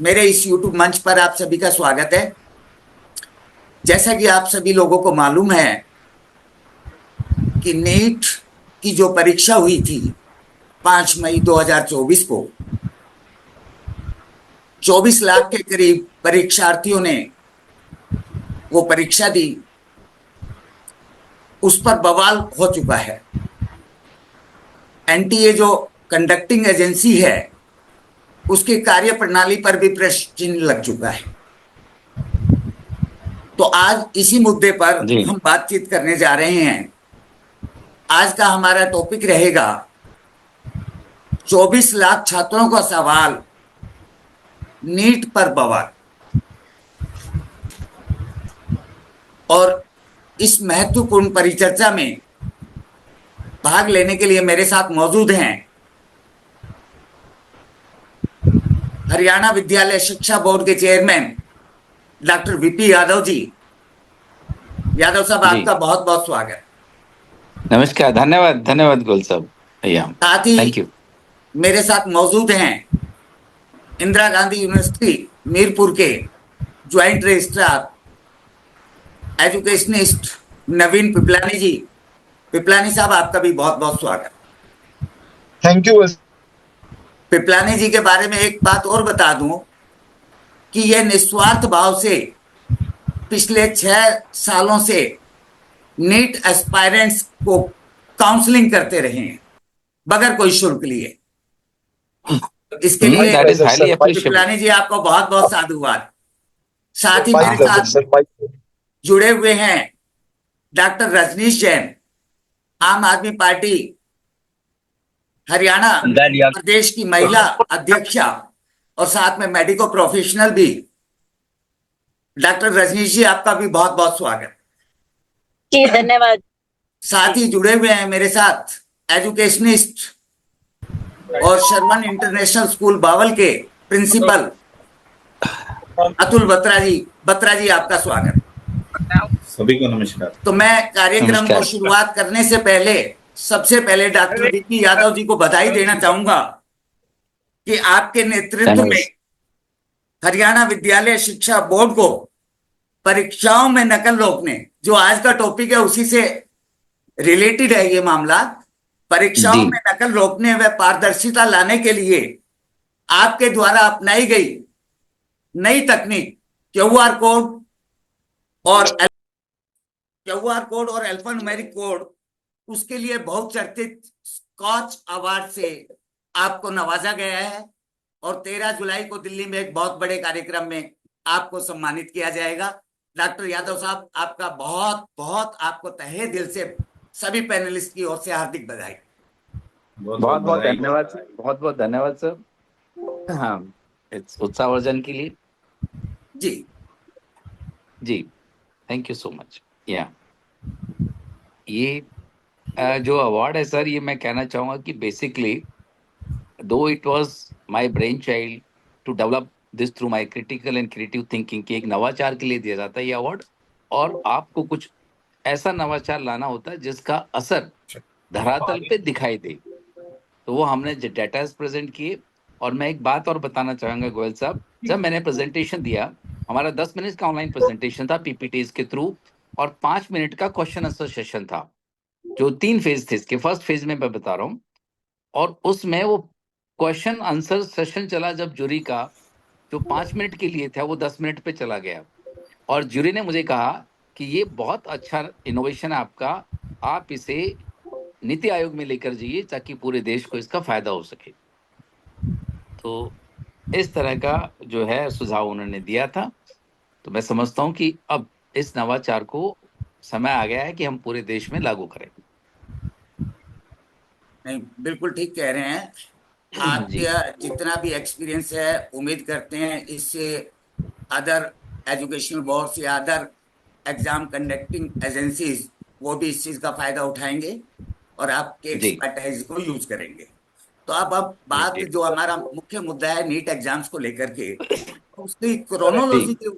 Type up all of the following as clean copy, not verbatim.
मेरे इस YouTube मंच पर आप सभी का स्वागत है। जैसा कि आप सभी लोगों को मालूम है कि नीट की जो परीक्षा हुई थी 5 मई 2024 को 24 लाख के करीब परीक्षार्थियों ने वो परीक्षा दी। उस पर बवाल हो चुका है। एनटीए जो कंडक्टिंग एजेंसी है उसकी कार्य प्रणाली पर भी प्रश्न चिन्ह लग चुका है। तो आज इसी मुद्दे पर जी हम बातचीत करने जा रहे हैं। आज का हमारा टॉपिक रहेगा 24 लाख छात्रों का सवाल, नीट पर बवाल। और इस महत्वपूर्ण परिचर्चा में भाग लेने के लिए मेरे साथ मौजूद हैं हरियाणा विद्यालय शिक्षा बोर्ड के chairman doctor VP Yadav ji. Yadav साहब, जी आपका बहुत बहुत स्वागत। नमस्कार। धन्यवाद धन्यवाद गोल साहब भैया। साथ ही थैंक यू। मेरे साथ मौजूद हैं इंदिरा गांधी यूनिवर्सिटी मीरपुर के ज्वाइंट रजिस्ट्रार एजुकेशनिस्ट नवीन पिपलानी जी। पिपलानी साहब, आपका भी बहुत बहुत स्वागत। Thank you. पिपलानी जी के बारे में एक बात और बता दूं कि यह निस्वार्थ भाव से पिछले 6 सालों से नीट एस्पायरेंट्स को काउंसलिंग करते रहे हैं बगैर कोई शुल्क लिए। इसके लिए that is highly appreciable. Piplani ji आपको बहुत बहुत साधुवाद। साथ ही मेरे प्लेजर साथ सर, जुड़े हुए हैं डॉक्टर रजनीश जैन, आम आदमी पार्टी हरियाणा प्रदेश की महिला अध्यक्षा और साथ में मेडिको प्रोफेशनल भी। डॉक्टर रजनीश जी, आपका भी बहुत बहुत स्वागत। जी धन्यवाद। साथ ही जुड़े हुए हैं मेरे साथ एजुकेशनिस्ट और शर्मन इंटरनेशनल स्कूल बावल के प्रिंसिपल अतुल बत्रा जी। बत्रा जी, आपका स्वागत। सभी को नमस्कार। तो मैं कार्यक्रम को नमस्कार। शुरुआत करने से पहले सबसे पहले डॉक्टर वीपी यादव जी को बधाई देना चाहूंगा कि आपके नेतृत्व में हरियाणा विद्यालय शिक्षा बोर्ड को परीक्षाओं में नकल रोकने, जो आज का टॉपिक है उसी से रिलेटेड है ये मामला, परीक्षाओं में नकल रोकने व पारदर्शिता लाने के लिए आपके द्वारा अपनाई गई नई तकनीक क्यूआर कोड और अल्फान्यूमेरिक कोड, उसके लिए बहुचर्चित स्कॉच अवार्ड से आपको नवाजा गया है और 13 जुलाई को दिल्ली में एक बहुत बड़े कार्यक्रम में आपको सम्मानित किया जाएगा। डॉक्टर यादव साहब, आपका बहुत बहुत आपको तहे दिल से सभी पैनलिस्ट की ओर से हार्दिक बधाई। बहुत बहुत धन्यवाद सर। बहुत बहुत धन्यवाद सर। हाँ, इस उत्साहवर्धन के लिए जी जी थैंक यू सो मच। या ये जो अवार्ड है सर, ये मैं कहना चाहूँगा कि basically though it was my brain child to develop this through my critical and creative thinking, कि एक नवाचार के लिए दिया जाता है ये अवार्ड। और आपको कुछ ऐसा नवाचार लाना होता है जिसका असर धरातल पे दिखाई दे। तो वो हमने डेटा प्रेजेंट किए। और मैं एक बात और बताना चाहूंगा गोयल साहब, जब मैंने प्रेजेंटेशन दिया, हमारा 10 मिनट का ऑनलाइन प्रेजेंटेशन था पीपीटीज के थ्रू, और 5 मिनट का क्वेश्चन आंसर सेशन था, जो 3 फेज थे। इसके फर्स्ट फेज में मैं बता रहा हूँ। और उसमें वो क्वेश्चन आंसर सेशन चला जब जूरी का, जो 5 मिनट के लिए था वो 10 मिनट पे चला गया। और जूरी ने मुझे कहा कि ये बहुत अच्छा इनोवेशन है आपका, आप इसे नीति आयोग में लेकर जाइए ताकि पूरे देश को इसका फायदा हो सके। तो इस तरह का जो है सुझाव उन्होंने दिया था। तो मैं समझता हूँ कि अब इस नवाचार को समय आ गया है कि हम पूरे देश में लागू करें। नहीं, बिल्कुल ठीक कह रहे हैं। जी आपका जितना भी एक्सपीरियंस है, उम्मीद करते हैं इससे अदर एजुकेशनल बोर्ड्स या अदर एग्जाम कंडक्टिंग एजेंसीज वो भी इस चीज का फायदा उठाएंगे और आपके जी एक्सपर्टाइज को यूज करेंगे। तो अब बात, जी जो हमारा मुख्य मुद्दा है नीट एग्जाम्स को लेकर के, उसकी जी क्रोनोलॉजी के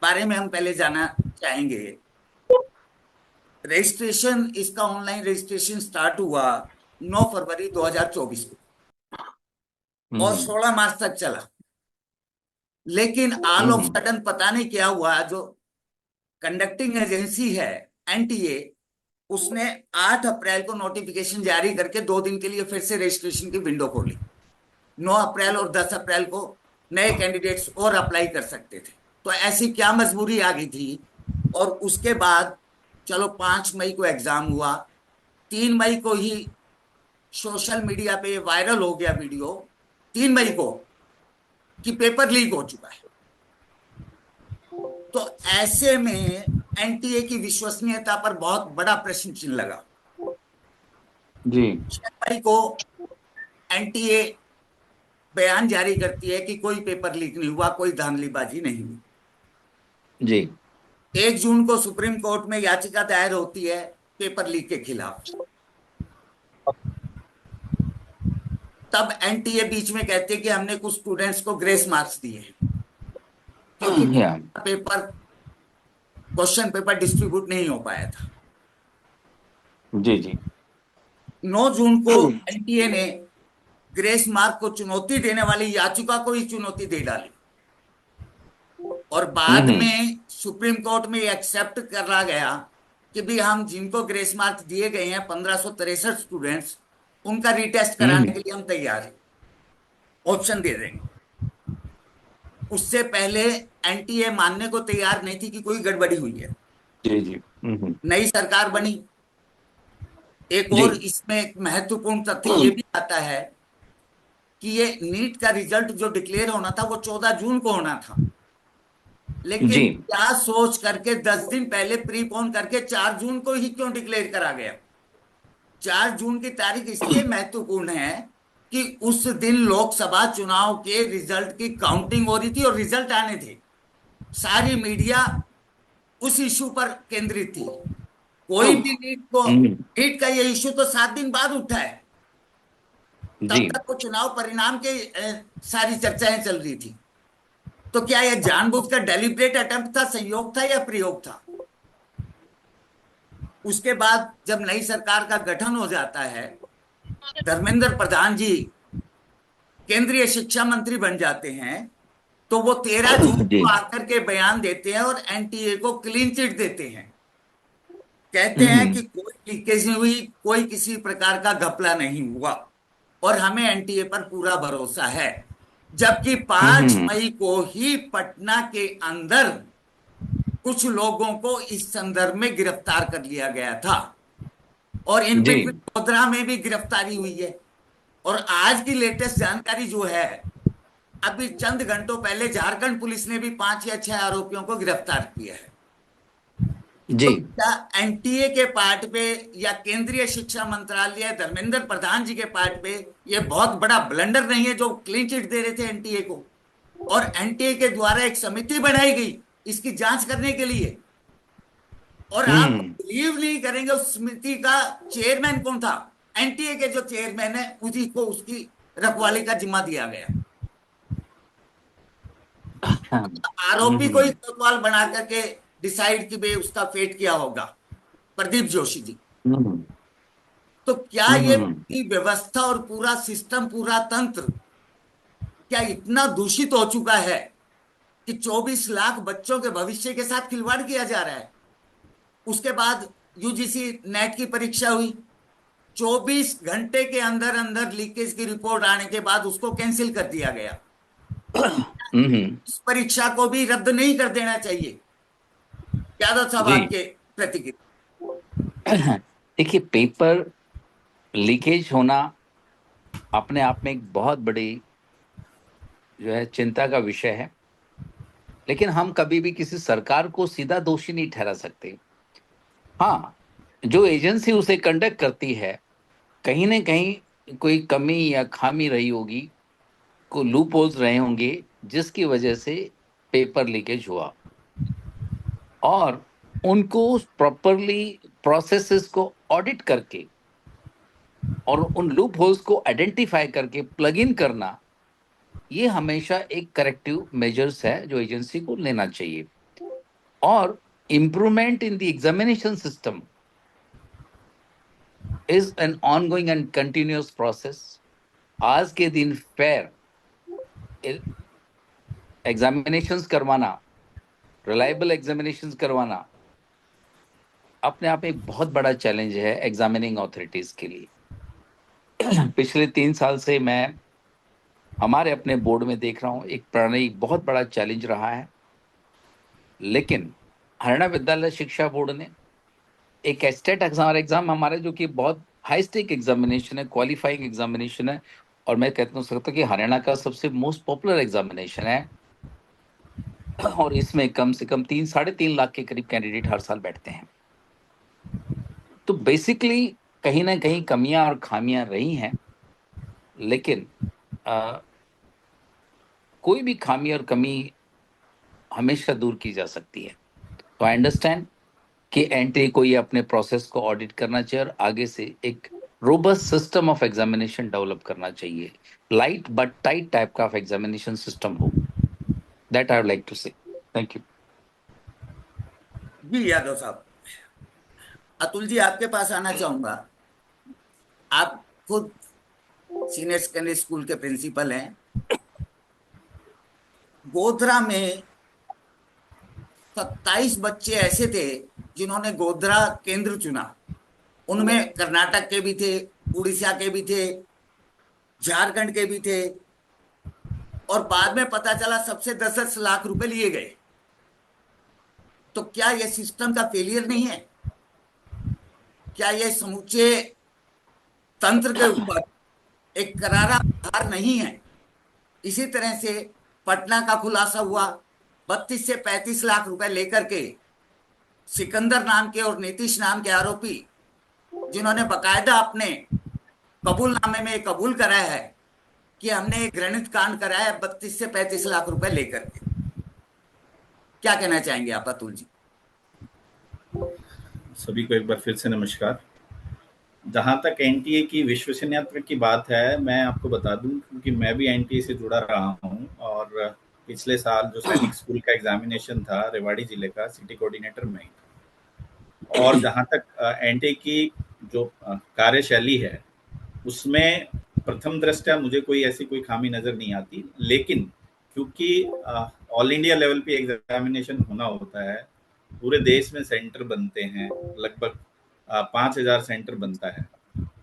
बारे में हम पहले जानना चाहेंगे। रजिस्ट्रेशन, इसका ऑनलाइन रजिस्ट्रेशन स्टार्ट हुआ 9 फरवरी 2024 को और 16 मार्च तक चला। लेकिन ऑल ऑफ सडन पता नहीं क्या हुआ, जो कंडक्टिंग एजेंसी है एनटीए, उसने 8 अप्रैल को नोटिफिकेशन जारी करके 2 दिन के लिए फिर से रजिस्ट्रेशन की विंडो खोली। 9 अप्रैल और 10 अप्रैल को नए कैंडिडेट्स और अप्लाई कर सकते थे। तो ऐसी क्या मजबूरी आ गई थी। और उसके बाद चलो 5 मई को एग्जाम हुआ, 3 मई को ही सोशल मीडिया पे वायरल हो गया वीडियो, 3 मई को, कि पेपर लीक हो चुका है। तो ऐसे में एनटीए की विश्वसनीयता पर बहुत बड़ा प्रश्न चिन्ह लगा। जी 6 मई को एनटीए बयान जारी करती है कि कोई पेपर लीक नहीं हुआ, कोई धांधलीबाजी नहीं हुई। जी 1 जून को सुप्रीम कोर्ट में याचिका दायर होती है पेपर लीक के खिलाफ। तब एनटीए बीच में कहते हैं कि हमने कुछ स्टूडेंट्स को ग्रेस मार्क्स दिए हैं, क्योंकि या पेपर क्वेश्चन पेपर डिस्ट्रीब्यूट नहीं हो पाया था। जी जी 9 जून को एनटीए ने ग्रेस मार्क को चुनौती देने वाली याचिका को ही चुनौती दे डाली, और बाद में सुप्रीम कोर्ट में एक्सेप्ट करा गया कि भी हम जिनको ग्रेस मार्क्स दिए गए हैं 1563 स्टूडेंट्स, उनका रीटेस्ट कराने के लिए हम तैयार हैं, ऑप्शन दे देंगे। उससे पहले एनटीए मानने को तैयार नहीं थी कि कोई गड़बड़ी हुई है। जी जी नई सरकार बनी। एक जी और इसमें एक महत्वपूर्ण तथ्य ये भी आता है कि ये नीट का रिजल्ट जो डिक्लेयर होना था वो 14 जून को होना था, लेकिन जी क्या सोच करके 10 दिन पहले प्रीपोन करके 4 जून को ही क्यों डिक्लेयर करा गया। 4 जून की तारीख इसलिए महत्वपूर्ण है कि उस दिन लोकसभा चुनाव के रिजल्ट की काउंटिंग हो रही थी और रिजल्ट आने थे। सारी मीडिया उस इशू पर केंद्रित थी। कोई भी नीट का ये इशू तो 7 दिन बाद उठा है, जी तब तक वो चुनाव परिणाम के सारी चर्चाएं चल रही थी। तो क्या यह जानबूझकर डेलिब्रेट अटेम्प्ट था, संयोग था या प्रयोग था। उसके बाद जब नई सरकार का गठन हो जाता है, धर्मेंद्र प्रधान जी केंद्रीय शिक्षा मंत्री बन जाते हैं, तो वो 13 जून जी को आकर के बयान देते हैं और एनटीए को क्लीन चिट देते हैं। कहते हैं कि कोई लीकेज नहीं हुई, कोई किसी प्रकार का घपला नहीं हुआ और हमें एनटीए पर पूरा भरोसा है। जबकि 5 मई को ही पटना के अंदर कुछ लोगों को इस संदर्भ में गिरफ्तार कर लिया गया था और इन जी बिटवीन गोधरा में भी गिरफ्तारी हुई है। और आज की लेटेस्ट जानकारी जो है, अभी चंद घंटों पहले झारखंड पुलिस ने भी 5 या 6 आरोपियों को गिरफ्तार किया है। जी तो क्या एनटीए के पार्ट पे या केंद्रीय शिक्षा मंत्रालय धर्मेंद्र प्रधान जी के पार्ट पे ये बहुत बड़ा ब्लंडर नहीं है जो क्लीन चिट दे रहे थे एनटीए को, और एनटीए के द्वारा एक समिति बनाई गई इसकी जांच करने के लिए, और आप बिलीव नहीं करेंगे उस समिति का चेयरमैन कौन था। एनटीए के जो चेयरमैन है उसी को उसकी रखवाली का जिम्मा दिया गया। आरोपी को ही कोतवाल बना करके डिसाइड कि भाई उसका फेट क्या होगा, प्रदीप जोशी जी। तो क्या ये पूरी व्यवस्था और पूरा सिस्टम, पूरा तंत्र क्या इतना दूषित हो चुका है कि 24 लाख बच्चों के भविष्य के साथ खिलवाड़ किया जा रहा है। उसके बाद यूजीसी नेट की परीक्षा हुई, 24 घंटे के अंदर अंदर लीकेज की रिपोर्ट आने के बाद उसको कैंसिल कर दिया गया। इस परीक्षा को भी रद्द नहीं कर देना चाहिए। यादव साहब जी आपके प्रतिक्रिया। देखिए, पेपर लीकेज होना अपने आप में एक बहुत बड़ी जो है चिंता का विषय है, लेकिन हम कभी भी किसी सरकार को सीधा दोषी नहीं ठहरा सकते। हाँ, जो एजेंसी उसे कंडक्ट करती है, कहीं ना कहीं कोई कमी या खामी रही होगी, को लूप होल्स रहे होंगे जिसकी वजह से पेपर लीकेज हुआ, और उनको प्रॉपरली प्रोसेसेस को ऑडिट करके और उन लूप होल्स को आइडेंटिफाई करके प्लग इन करना, ये हमेशा एक करेक्टिव मेजर्स है जो एजेंसी को लेना चाहिए। और improvement in the examination system is an ongoing and continuous process. आज के दिन फेयर एग्जामिनेशंस करवाना, रिलायबल एग्जामिनेशंस करवाना अपने आप में एक बहुत बड़ा चैलेंज है एग्जामिनिंग अथॉरिटीज के लिए। पिछले 3 साल से मैं हमारे अपने बोर्ड में देख रहा हूँ एक प्रणाली बहुत बड़ा चैलेंज रहा है। लेकिन हरियाणा विद्यालय शिक्षा बोर्ड ने एक एस्टेट एग्जाम हमारे जो कि बहुत हाई स्टेक एग्जामिनेशन है, क्वालिफाइंग एग्जामिनेशन है, और मैं कहता हूँ सकता कि हरियाणा का सबसे मोस्ट पॉपुलर एग्जामिनेशन है। और इसमें कम से कम 3-3.5 लाख के करीब कैंडिडेट हर साल बैठते हैं। तो बेसिकली कहीं ना कहीं कमियां और खामियां रही हैं, लेकिन कोई भी खामी और कमी हमेशा दूर की जा सकती है। तो आई अंडरस्टैंड कि एनटीए को ये अपने प्रोसेस को ऑडिट करना चाहिए और आगे से एक robust system of examination develop करना चाहिए। लाइट बट टाइट टाइप का एग्जामिनेशन सिस्टम हो। That I would like to say. Thank you. जी यादव साहब, अतुल जी आपके पास आना चाहूंगा। आप खुद सीनियर सेकेंडरी स्कूल के प्रिंसिपल हैं। गोधरा में 27 बच्चे ऐसे थे जिन्होंने गोधरा केंद्र चुना। उनमें कर्नाटक के भी थे, उड़ीसा के भी थे, झारखंड के भी थे, और बाद में पता चला सबसे 10-10 लाख रुपए लिए गए। तो क्या यह सिस्टम का फेलियर नहीं है? क्या यह समूचे तंत्र के ऊपर एक करारा आधार नहीं है? इसी तरह से पटना का खुलासा हुआ, 32 से 35 लाख रुपए लेकर के सिकंदर नाम के और नीतीश नाम के आरोपी, जिन्होंने बकायदा अपने कबूलनामे में कबूल कराया है कि हमने एक घृणित कांड कराया है 32 से 35 लाख रुपए लेकर के। क्या कहना चाहेंगे आप अतुल जी? सभी को एक बार फिर से नमस्कार। जहां तक एनटीए की विश्वसनीयता की बात है, मैं आपको बता दूं क्योंकि मैं भी एनटीए से जुड़ा रहा हूं, और पिछले साल जो सैनिक स्कूल का एग्जामिनेशन था रेवाड़ी जिले का, सिटी कोऑर्डिनेटर में। और जहां तक एनटीए की जो कार्यशैली है उसमें प्रथम दृष्टया मुझे कोई ऐसी कोई खामी नजर नहीं आती। लेकिन क्योंकि ऑल इंडिया लेवल पे एग्जामिनेशन होना होता है, पूरे देश में सेंटर बनते हैं, लगभग 5,000 सेंटर बनता है।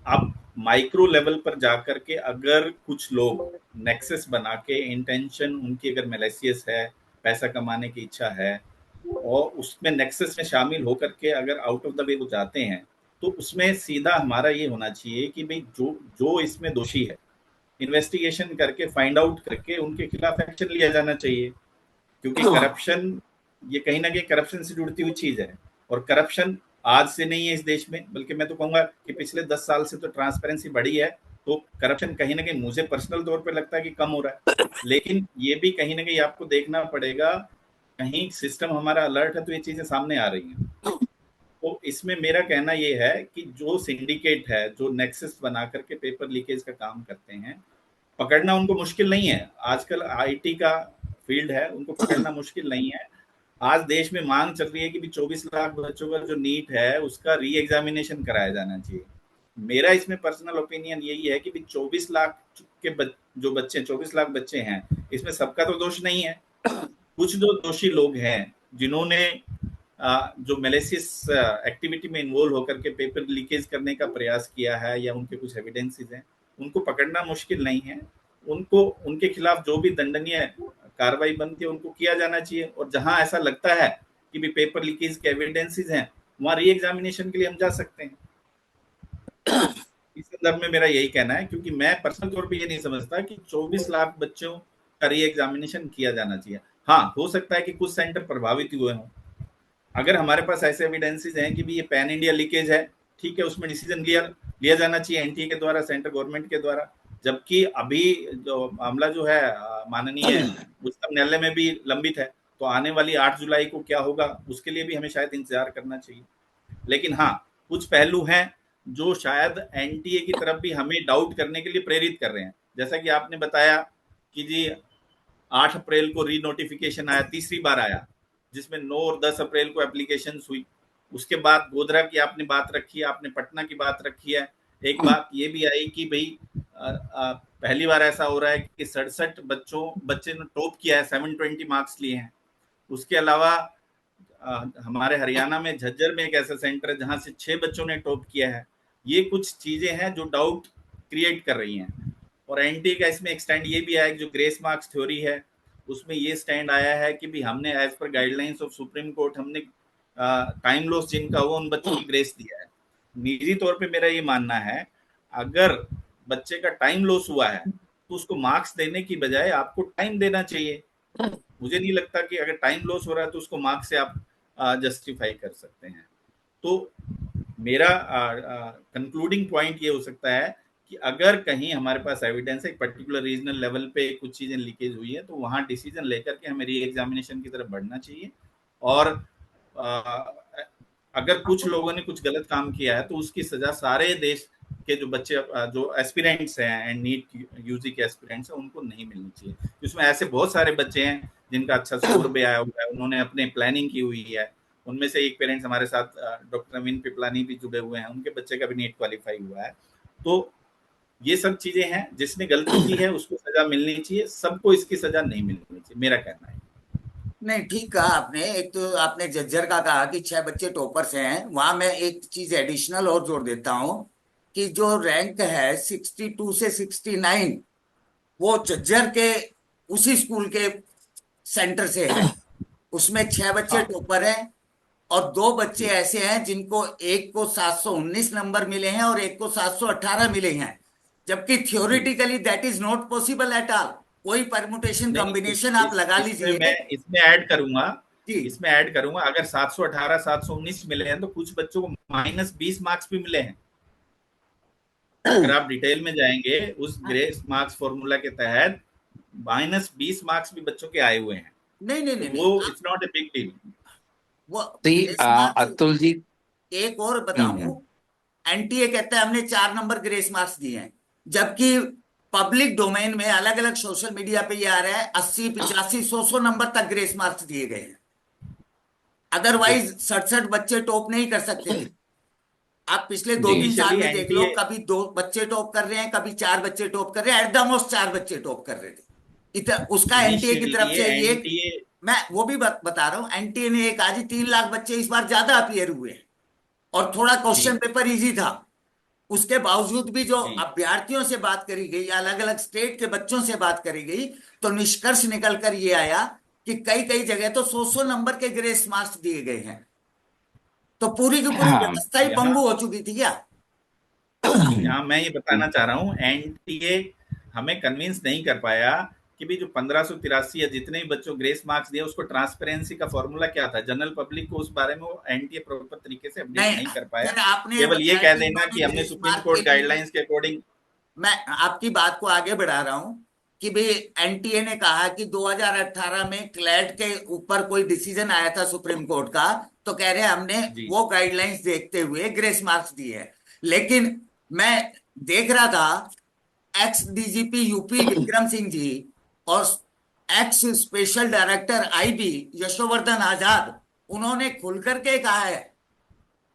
अब माइक्रो लेवल पर जाकर के अगर कुछ लोग नेक्सस बना के, इंटेंशन उनकी अगर मैलिशियस है, पैसा कमाने की इच्छा है, और उसमें नेक्सस में शामिल होकर के अगर आउट ऑफ द वे वो जाते हैं, तो उसमें सीधा हमारा ये होना चाहिए कि भाई जो जो इसमें दोषी है, इन्वेस्टिगेशन करके फाइंड आउट करके उनके खिलाफ एक्शन लिया जाना चाहिए। क्योंकि करप्शन, ये कहीं ना कहीं करप्शन से जुड़ती हुई चीज है। और करप्शन आज से नहीं है इस देश में, बल्कि मैं तो कहूंगा कि पिछले 10 साल से तो ट्रांसपेरेंसी बढ़ी है। तो करप्शन कहीं ना कहीं मुझे पर्सनल तौर पे लगता है कि कम हो रहा है। लेकिन ये भी कहीं ना कहीं आपको देखना पड़ेगा, कहीं सिस्टम हमारा अलर्ट है तो ये चीजें सामने आ रही हैं। तो इसमें मेरा कहना ये है कि जो सिंडिकेट है, जो नेक्सस बना करके पेपर लीकेज का काम करते हैं, पकड़ना उनको मुश्किल नहीं है। आजकल आईटी का फील्ड है, उनको पकड़ना मुश्किल नहीं है। आज देश में मांग चल रही है कि भी 24 लाख बच्चों का जो नीट है उसका री एग्जामिनेशन कराया जाना चाहिए। मेरा इसमें पर्सनल ओपिनियन यही है कि भी 24 लाख के जो बच्चे 24 लाख बच्चे हैं, इसमें सबका तो दोष नहीं है। कुछ जो दोषी लोग हैं जिन्होंने जो मैलिशियस एक्टिविटी में इन्वॉल्व होकर के पेपर लीकेज करने का प्रयास किया है, या उनके कुछ एविडेंसेस हैं, उनको पकड़ना मुश्किल नहीं है। उनको, उनके खिलाफ जो भी दंडनीय कार्रवाई बनती है उनको किया जाना चाहिए। और जहां ऐसा लगता है कि भी पेपर लीकेज के एविडेंसेस हैं, वहां री एग्जामिनेशन के लिए हम जा सकते हैं। इस संदर्भ में मेरा यही कहना है, क्योंकि मैं पर्सनल तौर पे ये नहीं समझता कि 24 लाख बच्चों का री एग्जामिनेशन किया जाना चाहिए। हाँ, हो सकता है कि कुछ सेंटर प्रभावित हुए हों। अगर हमारे पास ऐसे एविडेंसेस हैं कि भी ये पैन इंडिया लीकेज है, ठीक है, उसमें डिसीजन लिया जाना चाहिए एनटीए के द्वारा, सेंट्रल गवर्नमेंट के द्वारा। जबकि अभी जो मामला जो है माननीय उच्चतम न्यायालय में भी लंबित है, तो आने वाली 8 जुलाई को क्या होगा उसके लिए भी हमें शायद इंतजार करना चाहिए। लेकिन हाँ, कुछ पहलू हैं जो शायद एनटीए की तरफ भी हमें डाउट करने के लिए प्रेरित कर रहे हैं। जैसा कि आपने बताया कि जी 8 अप्रैल को री नोटिफिकेशन आया, तीसरी बार आया, जिसमें 9 और 10 अप्रैल को एप्लीकेशन हुई। उसके बाद गोधरा की आपने बात रखी है, आपने पटना की बात रखी है। एक बात ये भी आई कि भाई पहली बार ऐसा हो रहा है कि 67 बच्चे ने टॉप किया है, 720 मार्क्स लिए हैं। उसके अलावा हमारे हरियाणा में झज्जर में एक ऐसा सेंटर है जहां से 6 बच्चों ने टॉप किया है। ये कुछ चीजें हैं जो डाउट क्रिएट कर रही हैं। और एनटीए का इसमें एक स्टैंड ये भी आया कि जो ग्रेस मार्क्स थ्योरी है उसमें ये स्टैंड आया है कि भी हमने एज पर गाइडलाइंस ऑफ सुप्रीम कोर्ट हमने टाइम लॉस जिनका हुआ उन बच्चों को ग्रेस दिया है। निजी तौर पे मेरा ये मानना है, अगर बच्चे का टाइम लॉस हुआ है तो उसको मार्क्स देने की बजाय आपको टाइम देना चाहिए। मुझे नहीं लगता कि अगर टाइम लॉस हो रहा है तो उसको मार्क्स से आप जस्टिफाई कर सकते हैं। तो मेरा कंक्लूडिंग पॉइंट ये हो सकता है कि अगर कहीं हमारे पास एविडेंस है, एक पर्टिकुलर रीजनल लेवल पे कुछ चीजें लीकेज हुई है, तो वहां डिसीजन लेकर के हमें री एग्जामिनेशन की तरफ बढ़ना चाहिए। और अगर कुछ लोगों ने कुछ गलत काम किया है तो उसकी सजा सारे देश के जो बच्चे जो एस्पिरेंट्स हैं एंड नीट यूजी के एस्पिरेंट्स हैं उनको नहीं मिलनी चाहिए। उसमें ऐसे बहुत सारे बच्चे हैं जिनका अच्छा स्कोर भी आया हुआ है, उन्होंने अपने प्लानिंग की हुई है। उनमें से एक पेरेंट्स हमारे साथ डॉक्टर नवीन पिपलानी भी जुड़े हुए हैं, उनके बच्चे का भी नीट क्वालिफाई हुआ है। तो ये सब चीजें हैं, जिसने गलती की है उसको सजा मिलनी चाहिए, सबको इसकी सजा नहीं मिलनी चाहिए, मेरा कहना है। नहीं, ठीक कहा आपने। एक तो आपने झज्जर का कहा कि 6 बच्चे टॉपर्स हैं, वहां मैं एक चीज एडिशनल और जोड़ देता हूं कि जो रैंक है 62 से 69 वो झज्जर के उसी स्कूल के सेंटर से है। उसमें 6 बच्चे टॉपर हैं और 2 बच्चे ऐसे हैं जिनको एक को 719 नंबर मिले हैं और एक को 718 मिले हैं, जबकि theoretically that is not possible at all. कोई परमुटेशन कॉम्बिनेशन आप लगा लीजिए। मैं इसमें ऐड करूंगा, जी, इसमें ऐड करूंगा, अगर 718 719 मिले हैं तो कुछ बच्चों को -20 मार्क्स भी मिले हैं। अगर आप डिटेल में जाएंगे उस ग्रेस मार्क्स फॉर्मूला के तहत -20 मार्क्स भी बच्चों के आए हुए हैं। नहीं नहीं नहीं, वो it's not a big deal. वो See, grace marks. Atul ji, एक और बताऊं, एनटीए कहता है हमने 4 नंबर ग्रेस मार्क्स दिए हैं, जबकि पब्लिक डोमेन में अलग अलग सोशल मीडिया पे ये आ रहा है 80 85 100 नंबर तक ग्रेस मार्क्स दिए गए हैं। अदरवाइज 67 बच्चे टॉप नहीं कर सकते थे। आप पिछले 2-3 साल में देख लो, कभी 2 बच्चे टॉप कर रहे हैं, कभी 4 बच्चे टॉप कर रहे हैं, एट द मोस्ट 4 बच्चे टॉप कर रहे थे। उसका एनटीए की तरफ से ये मैं वो भी बता रहा हूं, एनटीए ने एक आज ही 3 लाख बच्चे इस बार ज्यादा अपीयर हुए हैं और थोड़ा क्वेश्चन पेपर इजी था। उसके बावजूद भी जो अभ्यर्थियों से बात करी गई, अलग अलग स्टेट के बच्चों से बात करी गई, तो निष्कर्ष निकल कर ये आया कि कई कई जगह तो 100 नंबर के ग्रेस मार्क्स दिए गए हैं। तो पूरी की पूरी व्यवस्था ही पंगु हो चुकी थी क्या? यहाँ मैं ये बताना चाह रहा हूँ, एनटीए हमें कन्विंस नहीं कर पाया कि भी जो 1583 या जितने भी बच्चों ग्रेस मार्क्स दिए उसको ट्रांसपेरेंसी का फॉर्मूला क्या था, जनरल पब्लिक को उस बारे में वो एनटीए प्रॉपर तरीके से अपडेट नहीं कर पाया। केवल ये कह देना कि हमने सुप्रीम कोर्ट गाइडलाइंस के अकॉर्डिंग। मैं आपकी बात को आगे बढ़ा रहा हूं कि भाई एनटीए ने कहा कि 2018 में क्लैट के ऊपर कोई डिसीजन आया था सुप्रीम कोर्ट का, तो कह रहे हैं हमने वो गाइडलाइंस देखते हुए ग्रेस मार्क्स दिए हैं। लेकिन मैं देख रहा था ex DGP UP Vikram Singh ji और ex special director IB Yashovardhan Azad, उन्होंने खुल करके कहा है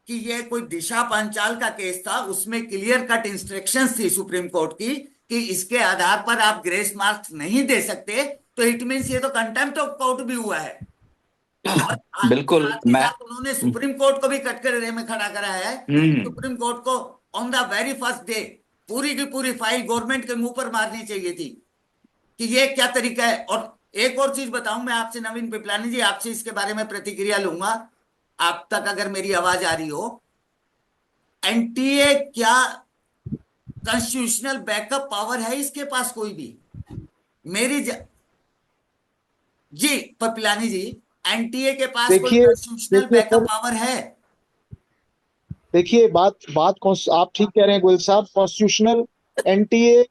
कि ये कोई दिशा पंचाल का केस था, उसमें क्लियर कट इंस्ट्रक्शंस थी सुप्रीम कोर्ट की कि इसके आधार पर आप ग्रेस मार्क्स नहीं दे सकते। तो इट मीन्स ये तो कंटेम्प्ट ऑफ कोर्ट भी हुआ है। बिल्कुल। उन्होंने सुप्रीम कोर्ट को भी कटघरे में खड़ा करा है। सुप्रीम कोर्ट को on the very first day पूरी की पूरी फाइल गवर्नमेंट के मुंह पर मारनी चाहिए थी कि ये क्या तरीका है। और एक और चीज बताऊं मैं आपसे, नवीन पिपलानी जी, आपसे इसके बारे में प्रतिक्रिया लूंगा, आप तक अगर मेरी आवाज आ रही हो। एनटीए क्या कॉन्स्टिट्यूशनल बैकअप पावर है इसके पास कोई भी? जी पिपलानी जी, एनटीए के पास कोई कॉन्स्टिट्यूशनल बैकअप पावर है? देखिए, आप ठीक कह रहे हैं गोयल साहब, कॉन्स्टिट्यूशनल एनटीए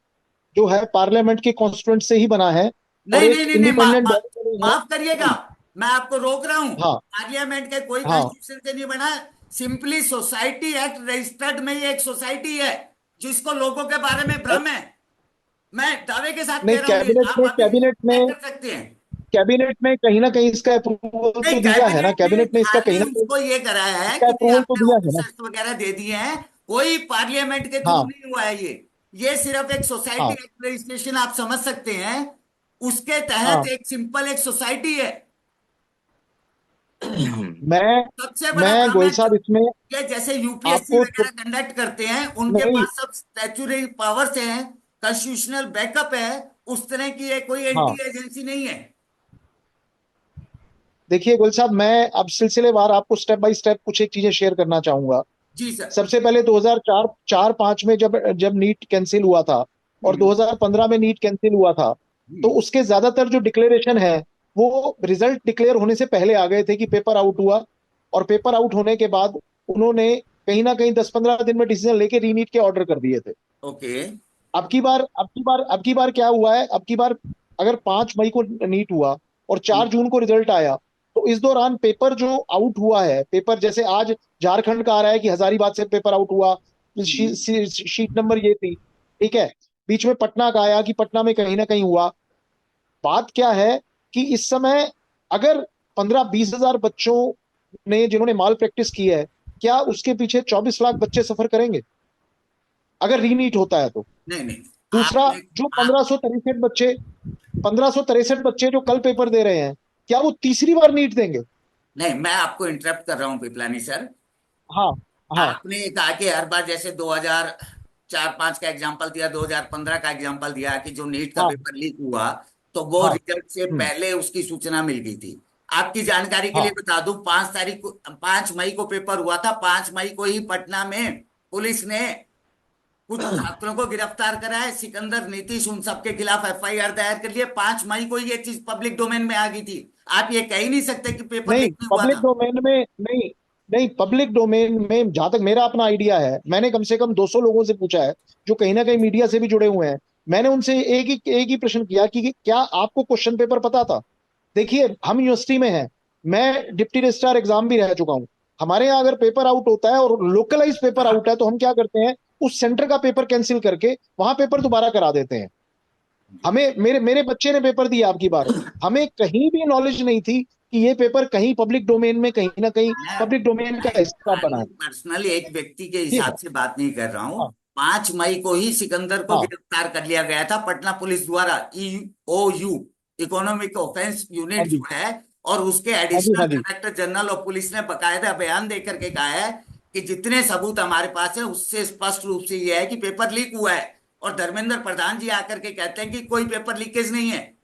जो है पार्लियामेंट के कॉन्स्टिट्यूएंट से ही बना है। नहीं, माफ करिएगा, मैं आपको रोक रहा हूं। पार्लियामेंट के कोई कॉन्स्टिट्यूशन से नहीं बना, सिंपली सोसाइटी एक्ट रजिस्टर्ड में ये एक सोसाइटी है जिसको लोगों के बारे में भ्रम है। मैं दावे के साथ कह रहा हूं, कैबिनेट में कहीं ना कहीं इसका अप्रूवल तो दिया है ना, कैबिनेट ने इसका कहीं ना कहीं ये करा है अप्रूवल तो दिया है ना, वगैरह दे दिए हैं, कोई पार्लियामेंट के थ्रू नहीं हुआ है ये। ये सिर्फ एक सोसाइटी हाँ एक्ट रजिस्ट्रेशन आप समझ सकते हैं, उसके तहत हाँ एक सिंपल एक सोसाइटी है। मैं सबसे बड़ा मैं काम है गोयल साहब इसमें ये जैसे यूपीएससी आपको वगैरह कंडक्ट करते हैं, उनके नहीं। पास सब स्टैट्यूटरी पावर्स हैं, कॉन्स्टिट्यूशनल बैकअप है, उस तरह की ये कोई हाँ एंटी एजेंसी नहीं है। देखिए गोयल साहब, मैं अब सिलसिलेवार आपको स्टेप बाय स्टेप कुछ एक चीजें शेयर करना चाहूंगा। जी सर। सबसे पहले 2004-5 में जब जब नीट कैंसिल हुआ था और हम्म, 2015 में नीट कैंसिल हुआ था, तो हम्म, उसके ज्यादातर जो डिक्लेरेशन है वो रिजल्ट डिक्लेयर होने से पहले आ गए थे कि पेपर आउट हुआ। और पेपर आउट होने के बाद उन्होंने कहीं ना कहीं 10-15 दिन में डिसीजन लेके रीनीट के ऑर्डर कर दिए थे। ओके। अब की बार क्या हुआ है, अब की बार अगर 5 मई को नीट हुआ और 4 जून को रिजल्ट आया, तो इस दौरान पेपर जो आउट हुआ है, पेपर जैसे आज झारखंड का आ रहा है कि हजारीबाग से पेपर आउट हुआ, शीट नंबर ये थी, ठीक है। बीच में पटना का आया कि पटना में कहीं ना कहीं हुआ। बात क्या है कि इस समय अगर 15-20 हजार बच्चों ने जिन्होंने माल प्रैक्टिस की है, क्या उसके पीछे 24 लाख बच्चे सफर करेंगे अगर रीनीट होता है तो? नहीं नहीं, दूसरा, आपने जो आप 1563 बच्चे जो कल पेपर दे रहे हैं, क्या वो तीसरी बार नीट देंगे? नहीं, मैं आपको इंटरप्ट कर रहा हूं पिपलानी सर। हाँ हाँ आपने कहा कि हर बार जैसे 2004-5 का एग्जांपल दिया, 2015 का एग्जांपल दिया कि जो नीट का हाँ पेपर लीक हुआ तो वो हाँ। रिजल्ट से हम्म, पहले उसकी सूचना मिल गई थी। आपकी जानकारी के लिए हाँ बता दूं, 5 तारीख को, 5 मई को पेपर हुआ था। 5 मई को ही पटना में पुलिस ने कुछ छात्रों को गिरफ्तार करा है, सिकंदर, नीतीश, उन सबके खिलाफ एफआईआर दायर कर लिए। 5 मई को ये चीज पब्लिक डोमेन में आ गई थी। आप ये कह ही नहीं सकते कि पेपर नहीं लीक नहीं हुआ पब्लिक था। डोमेन में नहीं, नहीं पब्लिक डोमेन में जहां तक मेरा अपना आइडिया है, मैंने कम से कम 200 लोगों से पूछा है जो कहीं ना कहीं मीडिया से भी जुड़े हुए हैं। मैंने उनसे एक ही प्रश्न किया कि क्या आपको क्वेश्चन पेपर पता था? देखिए, हम यूनिवर्सिटी में हैं, मैं डिप्टी रजिस्ट्रार एग्जाम भी रह चुका हूं। हमारे यहाँ अगर पेपर आउट होता है और लोकलाइज पेपर हाँ, आउट है, तो हम क्या करते हैं, उस सेंटर का पेपर कैंसिल करके वहां पेपर दोबारा करा देते हैं। हमें, मेरे मेरे बच्चे ने पेपर दिया आपकी बार, हमें कहीं भी नॉलेज नहीं थी कि ये पेपर कहीं पब्लिक डोमेन में, कहीं ना कहीं पब्लिक डोमेन का हिस्सा बना है। पर्सनली एक व्यक्ति के जी हिसाब हाँ से बात नहीं कर रहा हूं। हाँ 5 मई को ही सिकंदर को हाँ गिरफ्तार कर लिया गया था पटना पुलिस द्वारा, ईओयू, इकोनॉमिक ऑफेंस हाँ यूनिट जो जी है। और उसके हाँ जी एडिशनल हाँ जी डायरेक्टर जनरल ऑफ पुलिस ने बकायदा बयान देकर के कहा है कि जितने सबूत हमारे पास है उससे स्पष्ट रूप से यह है कि पेपर लीक हुआ है। और धर्मेंद्र प्रधान जी आकर के कहते हैं कि कोई पेपर लीकेज नहीं है।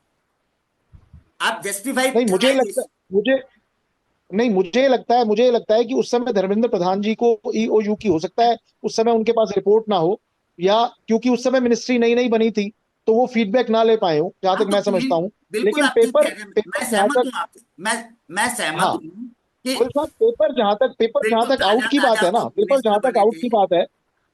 आप जस्टिफाई नहीं मुझे कराइए। लगता मुझे नहीं मुझे लगता है कि उस समय धर्मेंद्र प्रधान जी को ईओयू की हो सकता है उस समय उनके पास रिपोर्ट ना हो, या क्योंकि उस समय मिनिस्ट्री नई नई बनी थी तो वो फीडबैक ना ले पाए हो, जहां हाँ, तक तो मैं समझता हूं। बिल्कुल लेकिन आप ठीक पेपर कह रहे हैं, पेपर मैं जहां सहमत तक, हूँ आपसे। मैं सहमत हाँ हूँ कि वही साहब, पेपर जहां बिल्कुल तक आउट ताजा की बात ताजा है वो ना, पेपर पुलिस में जहां तक बने आउट थे। की बात है,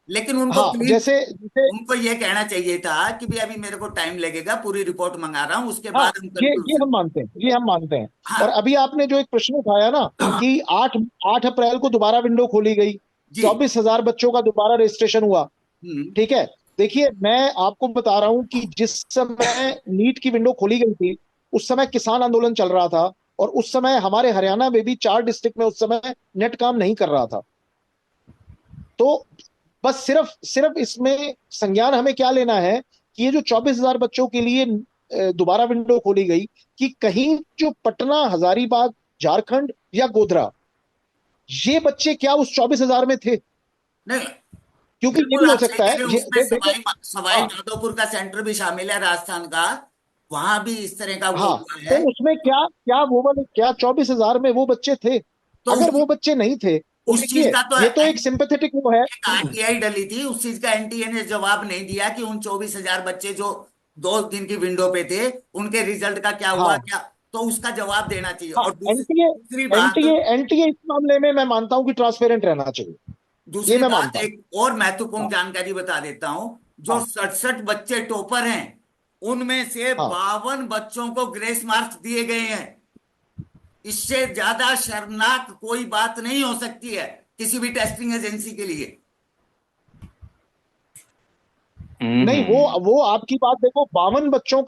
लेकिन उनको हाँ क्लीन, जैसे जैसे उनको ये कहना चाहिए था कि भाई अभी मेरे को टाइम लगेगा, पूरी रिपोर्ट मंगा रहा हूँ, उसके हाँ, बाद हम ये कंक्लूजन। हम मानते हैं, ये हम मानते हैं। और हाँ। अभी आपने जो एक प्रश्न उठाया ना कि 8 अप्रैल को दोबारा विंडो खोली गई, जी। 24,000 बच्चों का दोबारा रजिस्ट्रेशन हुआ, हम्म, ठीक है। देखिए, मैं आपको बता रहा हूं कि जिस समय नीट की विंडो खोली गई थी, उस समय किसान आंदोलन चल रहा था, और उस समय हमारे हरियाणा में भी 4 डिस्ट्रिक्ट में उस समय नेट काम नहीं कर रहा था। तो बस सिर्फ सिर्फ इसमें संज्ञान हमें क्या लेना है कि ये जो 24,000 बच्चों के लिए दोबारा विंडो खोली गई, कि कहीं जो पटना, हजारीबाग, झारखंड या गोधरा, ये बच्चे क्या उस 24,000 में थे? नहीं, क्योंकि ये बिल्कुल भी हो आप सही सकता कह है, रहे हो, उसमें देखो, सवाई सवाई हाँ माधोपुर का सेंटर भी शामिल है, राजस्थान का। वहां भी इस तरह का वो हाँ, हुआ तो है। उसमें क्या क्या वो वाले, क्या 24,000 में वो बच्चे थे? तो अगर वो बच्चे नहीं थे तो उस चीज देखिए, का तो ये तो एक सिंपैथेटिक वो है। एक आरटीआई डली थी, उस चीज का एनटीए ने जवाब नहीं दिया कि उन 24,000 बच्चे जो 2 दिन की विंडो पे थे, उनके रिजल्ट का क्या हुआ, हाँ क्या। तो उसका जवाब देना चाहिए। हाँ, और दूसरी एनटीए दूसरी बात एनटीए एनटीए इस मामले में मैं मानता हूं कि ट्रांसपेरेंट रहना चाहिए, ये दूसरी मैं बात मानता हूं। एक और महत्वपूर्ण हाँ जानकारी बता देता हूं। जो हाँ 67 बच्चे टॉपर हैं, उनमें से हाँ 52 बच्चों को ग्रेस मार्क्स दिए गए हैं। इससे ज्यादा शर्मनाक कोई बात नहीं हो सकती है किसी भी टेस्टिंग एजेंसी के लिए। नहीं, वो आपकी बात देखो, 52 बच्चों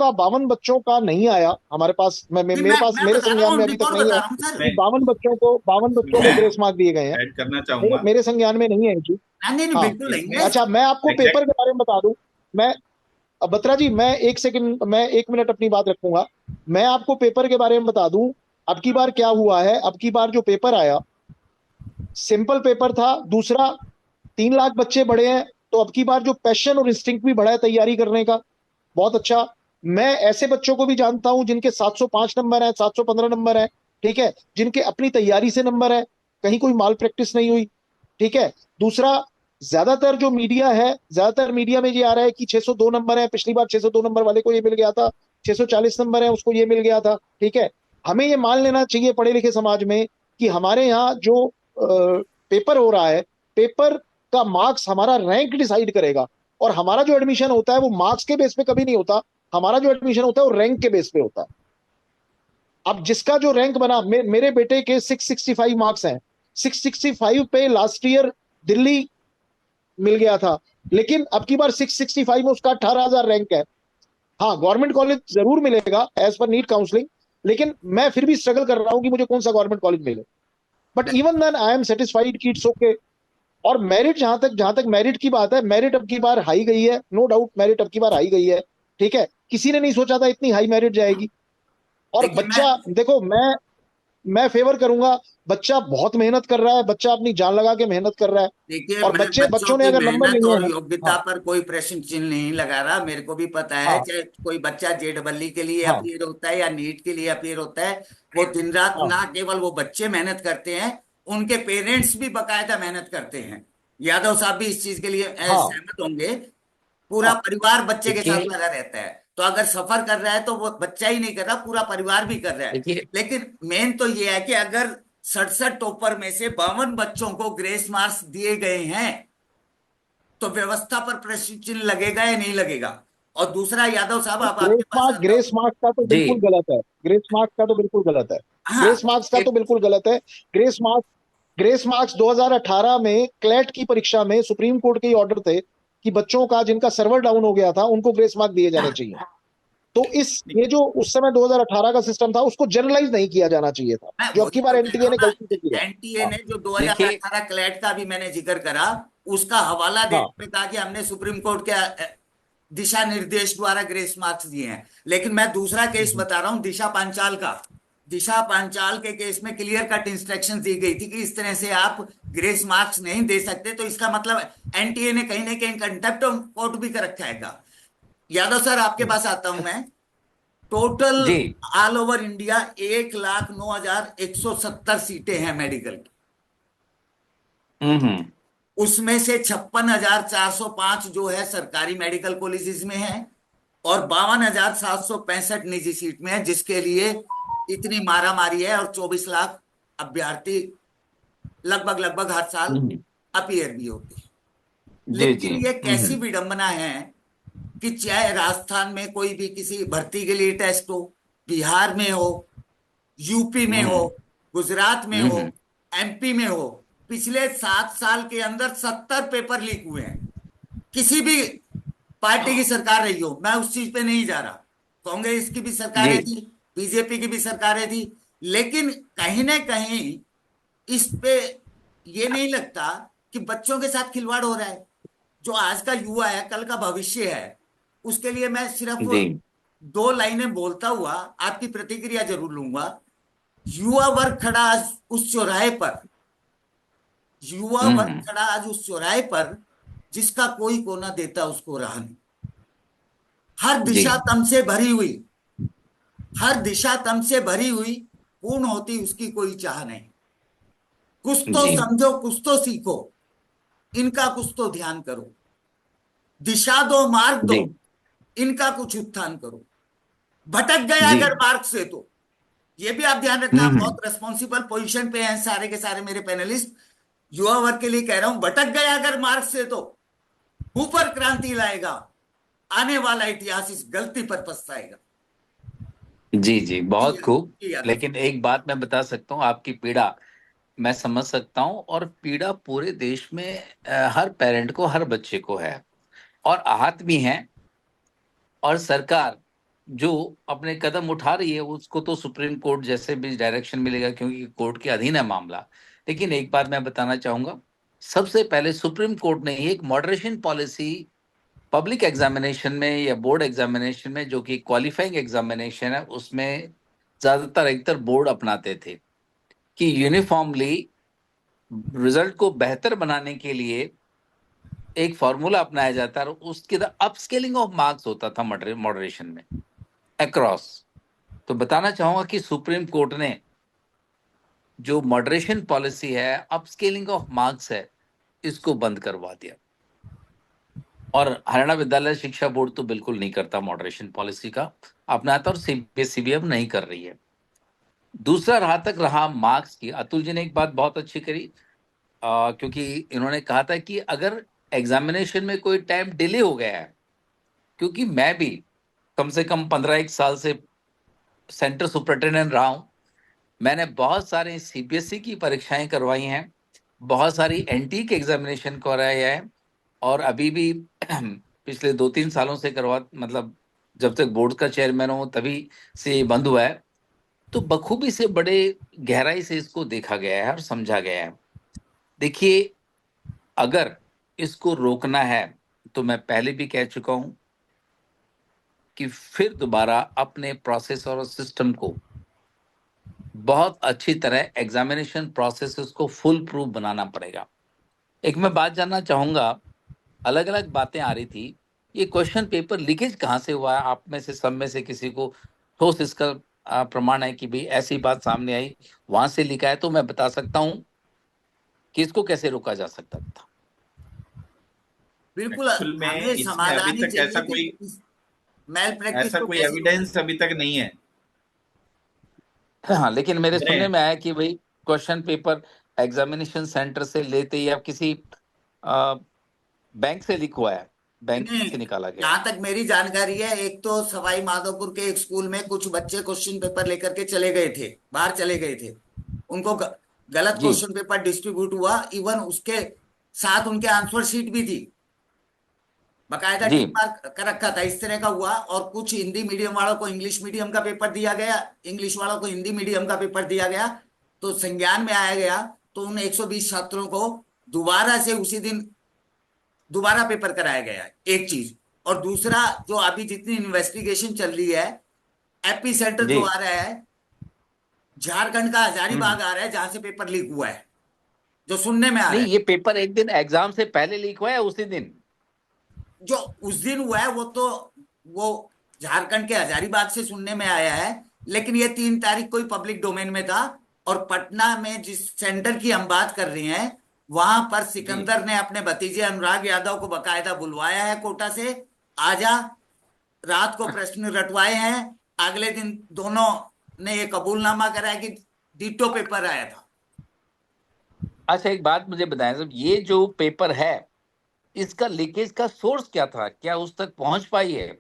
का नहीं आया हमारे पास, नहीं, मेरे पास, मैं मेरे बता रहा संज्ञान हूँ, में अभी तक रिपोर्ट नहीं बता है रहा हूँ सर। कि इसमें 52 बच्चों को इसमें ग्रेस मार्क दिए गए हैं। ऐड करना मेरे चाहूंगा। मेरे संज्ञान में नहीं है ये चीज। नहीं नहीं, हाँ, बिल्कुल नहीं इसमें है। अच्छा, मैं आपको पेपर एग्जैक्ट के बारे में बता दूं। मैं बत्रा जी, मैं 1 मिनट अपनी बात रखूंगा। मैं आपको पेपर के बारे में बता दूं, अब की बार क्या हुआ है। अब की बार जो पेपर आया, सिंपल पेपर था। दूसरा, 3 लाख बच्चे बढ़े हैं, तो अब की बार जो पैशन और इंस्टिंक्ट भी बढ़ा है तैयारी करने का, बहुत अच्छा। मैं ऐसे बच्चों को भी जानता हूं जिनके 705 नंबर है, 715 नंबर है, ठीक है, जिनके अपनी तैयारी से नंबर है, कहीं कोई माल प्रैक्टिस नहीं हुई, ठीक है। दूसरा, ज्यादातर जो मीडिया है, ज्यादातर मीडिया में ये आ रहा है कि 602 नंबर है, पिछली बार 602 नंबर वाले को ये मिल गया था, 640 नंबर है उसको ये मिल गया था, ठीक है। हमें ये मान लेना चाहिए पढ़े लिखे समाज में कि हमारे यहाँ जो पेपर हो रहा है, पेपर का मार्क्स हमारा रैंक डिसाइड करेगा, और हमारा जो एडमिशन होता है वो मार्क्स के बेस पे कभी नहीं होता। हमारा जो एडमिशन होता है वो रैंक के बेस पे होता है। अब जिसका जो रैंक बना, मेरे बेटे के 665 मार्क्स हैं, 665 पे लास्ट ईयर दिल्ली मिल गया था, लेकिन अब की बार 665 में उसका 18,000 रैंक है। हाँ, गवर्नमेंट कॉलेज जरूर मिलेगा एज पर नीट काउंसलिंग, लेकिन मैं फिर भी स्ट्रगल कर रहा हूं कि मुझे कौन सा गवर्नमेंट कॉलेज मिले। But even then I am satisfied कि इट्स ओके। और मेरिट, जहां तक मेरिट की बात है, मेरिट अब की बार हाई गई है, नो डाउट मेरिट अब की बार हाई गई है, ठीक है। किसी ने नहीं सोचा था इतनी हाई मेरिट जाएगी। और देखिए मैं बच्चा, देखो, मैं फेवर करूंगा, बच्चा बहुत मेहनत कर रहा है, बच्चा अपनी जान लगा के मेहनत कर रहा है। देखिए और मैं बच्चों बच्चों ने की अगर नंबर मेहनत लिए और हैं। योग्यता हाँ, पर कोई प्रश्न चिन्ह नहीं लगा रहा। मेरे को भी पता है, हाँ, चाहे कोई बच्चा जेडबल्ई के लिए हाँ, अपीयर होता है या नीट के लिए अपीयर होता है, वो दिन रात, हाँ, ना केवल वो बच्चे मेहनत करते हैं, उनके पेरेंट्स भी बकायदा मेहनत करते हैं। यादव साहब भी इस चीज के लिए हाँ, सहमत होंगे। पूरा हाँ। परिवार बच्चे के साथ देखिए लगा रहता है, तो अगर सफर कर रहा है तो वो बच्चा ही नहीं कर रहा, पूरा परिवार भी कर रहा है। देखिए लेकिन मेन तो ये है कि अगर 67 टॉपर में से 52 बच्चों को ग्रेस मार्क्स दिए गए हैं, तो व्यवस्था पर प्रश्न चिन्ह लगेगा या नहीं लगेगा। और दूसरा, यादव साहब, अब आपके पास आता हूं। ग्रेस मार्क्स का तो जी। बिल्कुल गलत है। ग्रेस मार्क्स का तो बिल्कुल गलत है। ग्रेस हाँ, मार्क्स का तो एक बिल्कुल गलत है। ग्रेस मार्क्स 2018 में क्लैट की परीक्षा में सुप्रीम कोर्ट के ऑर्डर थे कि बच्चों का जिनका सर्वर डाउन हो गया था उनको ग्रेस मार्क दिए जाने चाहिए। तो ये जो उस समय 2018 का सिस्टम था उसको जनरलाइज नहीं किया जाना चाहिए था, मैं जो अब की वही बार तो कह रहा एनटीए हूं ने ना। गलती से किया। एनटीए हाँ, ने जो देखिए 2018 क्लैट का भी मैंने जिक्र करा, उसका हवाला हाँ, देने में कहा कि हमने सुप्रीम कोर्ट के दिशा निर्देश द्वारा ग्रेस मार्क्स दिए हैं। लेकिन मैं दूसरा केस बता रहा हूं, दिशा पांचाल का। दिशा पांचाल के केस में क्लियर कट इंस्ट्रक्शन दी गई थी कि इस तरह से आप ग्रेस मार्क्स नहीं दे सकते। तो इसका मतलब एनटीए ने कहीं ना कहीं कंटेम्प्ट ऑफ कोर्ट भी कर रखा है। यादव सर, आपके पास आता हूं मैं। टोटल जी। ऑल ओवर इंडिया 1,09,170 सीटें हैं मेडिकल की। हम्म। उसमें से 56,405 जो है सरकारी मेडिकल कॉलेजेस में है, और 52,765 निजी सीट में है, जिसके लिए इतनी मारा मारी है, और 24 लाख अभ्यर्थी लगभग लगभग हर साल हम्म। अपीयर भी होते हैं। जी जी। लेकिन ये कैसी हम्म। विडंबना है कि चाहे राजस्थान में कोई भी किसी भर्ती के लिए टेस्ट हो, बिहार में हो, यूपी में हो, हम्म। गुजरात में हो, हम्म। एमपी में हो, पिछले 7 साल के अंदर 70 पेपर लीक हुए हैं। किसी भी पार्टी की सरकार रही हो, मैं उस चीज पे नहीं जा रहा। कांग्रेस की भी जी सरकारें थी, बीजेपी की भी सरकारें थी, लेकिन कहीं ना कहीं इस पे ये नहीं लगता कि बच्चों के साथ खिलवाड़ हो रहा है। जो आज का युवा है, कल का भविष्य है, उसके लिए मैं सिर्फ जी। 2 लाइनें बोलता हुआ आपकी प्रतिक्रिया जरूर लूंगा। युवा वर्ग खड़ा आज उस चौराहे पर, युवा वर्ग हम्म। खड़ा आज उस चौराहे पर, जिसका कोई कोना देता उसको राह नहीं। हर जी दिशा तम से भरी हुई, हर दिशा तम से भरी हुई, पूर्ण होती उसकी कोई चाह नहीं। कुछ तो जी समझो, कुछ तो सीखो, इनका कुछ तो ध्यान करो, दिशा दो, मार्ग दो, जी इनका कुछ उत्थान करो। भटक गया जी। अगर मार्ग से, तो ये भी आप ध्यान रखना। आप हम्म। बहुत रेस्पॉन्सिबल पोजीशन पे हैं सारे के सारे मेरे पैनलिस्ट। युवा वर्ग के लिए कह रहा हूं, भटक गया अगर मार्ग से, तो ऊपर क्रांति लाएगा, आने वाला इतिहास इस गलती पर पछताएगा। जी जी, जी बहुत खूब। जी यादव। लेकिन एक बात मैं बता सकता हूँ, आपकी पीड़ा मैं समझ सकता हूँ, और पीड़ा पूरे देश में हर पेरेंट को, हर बच्चे को है, और आहत भी हैं। और सरकार जो अपने कदम उठा रही है उसको तो सुप्रीम कोर्ट जैसे भी डायरेक्शन मिलेगा, क्योंकि कोर्ट के अधीन है मामला। लेकिन एक बात मैं बताना चाहूंगा, सबसे पहले सुप्रीम कोर्ट ने एक मॉडरेशन पॉलिसी पब्लिक एग्जामिनेशन में या बोर्ड एग्जामिनेशन में, जो कि क्वालिफाइंग एग्जामिनेशन है, उसमें ज्यादातर अधिकतर बोर्ड अपनाते थे कि यूनिफॉर्मली रिजल्ट को बेहतर बनाने के लिए एक फॉर्मूला अपनाया जाता है, और उसके अपस्केलिंग ऑफ मार्क्स होता था मॉडरेशन में अक्रॉस। तो बताना चाहूंगा कि सुप्रीम कोर्ट ने जो मॉडरेशन पॉलिसी है, अपस्केलिंग ऑफ मार्क्स है, इसको बंद करवा दिया। और हरियाणा विद्यालय शिक्षा बोर्ड तो बिल्कुल नहीं करता मॉडरेशन पॉलिसी का अपनाता, और सीबीएसई भी अब नहीं कर रही है। दूसरा रहा मार्क्स की, अतुल जी ने एक बात बहुत अच्छी करी, क्योंकि इन्होंने कहा था कि अगर एग्जामिनेशन में कोई टाइम डिले हो गया है, क्योंकि मैं भी कम से कम 15 साल से सेंटर सुपरिटेंडेंट रहा हूं, मैंने बहुत सारे सीबीएसई की परीक्षाएं करवाई हैं, बहुत सारी एनटी के एग्जामिनेशन करवाया है, और अभी भी पिछले 2-3 सालों से मतलब जब तक बोर्ड का चेयरमैन हूं तभी से ये बंद हुआ है। तो बखूबी से बड़े गहराई से इसको देखा गया है और समझा गया है। देखिए, अगर इसको रोकना है तो मैं पहले भी कह चुका हूं कि फिर दोबारा अपने प्रोसेस और सिस्टम को बहुत अच्छी तरह एग्जामिनेशन प्रोसेस को फुल प्रूफ बनाना पड़ेगा। एक मैं बात जानना चाहूंगा, अलग अलग बातें आ रही थी, ये क्वेश्चन पेपर लीकेज कहाँ से हुआ है? आप में से सब में से किसी को ठोस इसका प्रमाण है कि भाई ऐसी बात सामने आई, वहां से लिखा है, तो मैं बता सकता हूं कि इसको कैसे रोका जा सकता था। बिल्कुल। एक्चुअल में हमें इसमें अभी समाधान ही तक चाहिए कि मेल प्रैक्टिस ऐसा को कोई कैसे रोका एविडेंस अभी तक नहीं है। हाँ, लेकिन मेरे मैंने सुनने में आया कि भाई क्वेश्चन पेपर एग्जामिनेशन सेंटर से लेते या किसी बैंक से लीक हुआ है, बैंक नहीं। से निकाला गया है। जहां तक मेरी जानकारी है, एक तो सवाई माधोपुर के एक स्कूल में कुछ बच्चे क्वेश्चन पेपर लेकर के चले गए थे, बाहर चले गए थे। उनको गलत जी क्वेश्चन पेपर डिस्ट्रीब्यूट हुआ, इवन उसके साथ उनके आंसर शीट भी थी, बकायदा जी टिक मार्क कर रखा था। इस तरह का हुआ। और कुछ हिंदी मीडियम वालों को इंग्लिश मीडियम का पेपर दिया गया, इंग्लिश वालों को हिंदी मीडियम का पेपर दिया गया। तो संज्ञान में आया गया, तो उन 120 छात्रों को दोबारा से उसी दिन दोबारा पेपर कराया गया है, एक चीज। और दूसरा, जो अभी जितनी इन्वेस्टिगेशन चल रही है, एपी सेंटर जी जो आ रहा है, झारखंड का हम्म। हजारीबाग आ रहा है, जहां से पेपर लीक हुआ है, जो सुनने में आ रहा नहीं, है। ये पेपर एक दिन एग्जाम से पहले लीक हुआ है, उसी दिन। जो उस दिन हुआ है वो झारखंड के हजारीबाग से सुनने में आया है। लेकिन ये 3 तारीख को ही पब्लिक डोमेन में था। और पटना में जिस सेंटर की हम बात कर रहे हैं, वहां पर जी सिकंदर ने अपने भतीजे अनुराग यादव को बकायदा बुलवाया है कोटा से, आजा। रात को प्रश्न रटवाए हैं, अगले दिन दोनों ने ये कबूलनामा करा है कि डिटो पेपर आया था। अच्छा, एक बात मुझे बताएं साहब, ये जो पेपर है, इसका लीकेज का सोर्स क्या था? क्या उस तक पहुंच पाई है?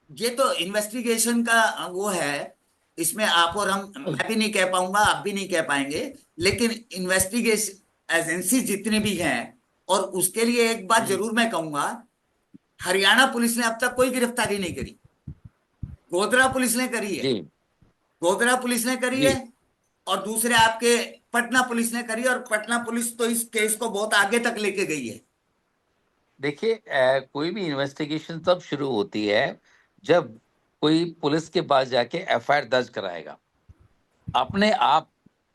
ये तो इन्वेस्टिगेशन का वो है। इसमें आप और हम, मैं भी नहीं कह पाऊंगा, आप भी नहीं कह पाएंगे। लेकिन इन्वेस्टिगेशन एजेंसी जितने भी हैं, और उसके लिए एक बात जरूर मैं कहूंगा, हरियाणा पुलिस ने अब तक कोई गिरफ्तारी नहीं करी। गोधरा पुलिस ने करी है, जी गोधरा पुलिस ने करी है। जी और दूसरे आपके पटना पुलिस ने करी, और पटना पुलिस तो इस केस को बहुत आगे तक लेके गई है। देखिए, कोई भी इन्वेस्टिगेशन तब शुरू होती है जब कोई पुलिस के पास जाके एफआईआर दर्ज कराएगा। अपने आप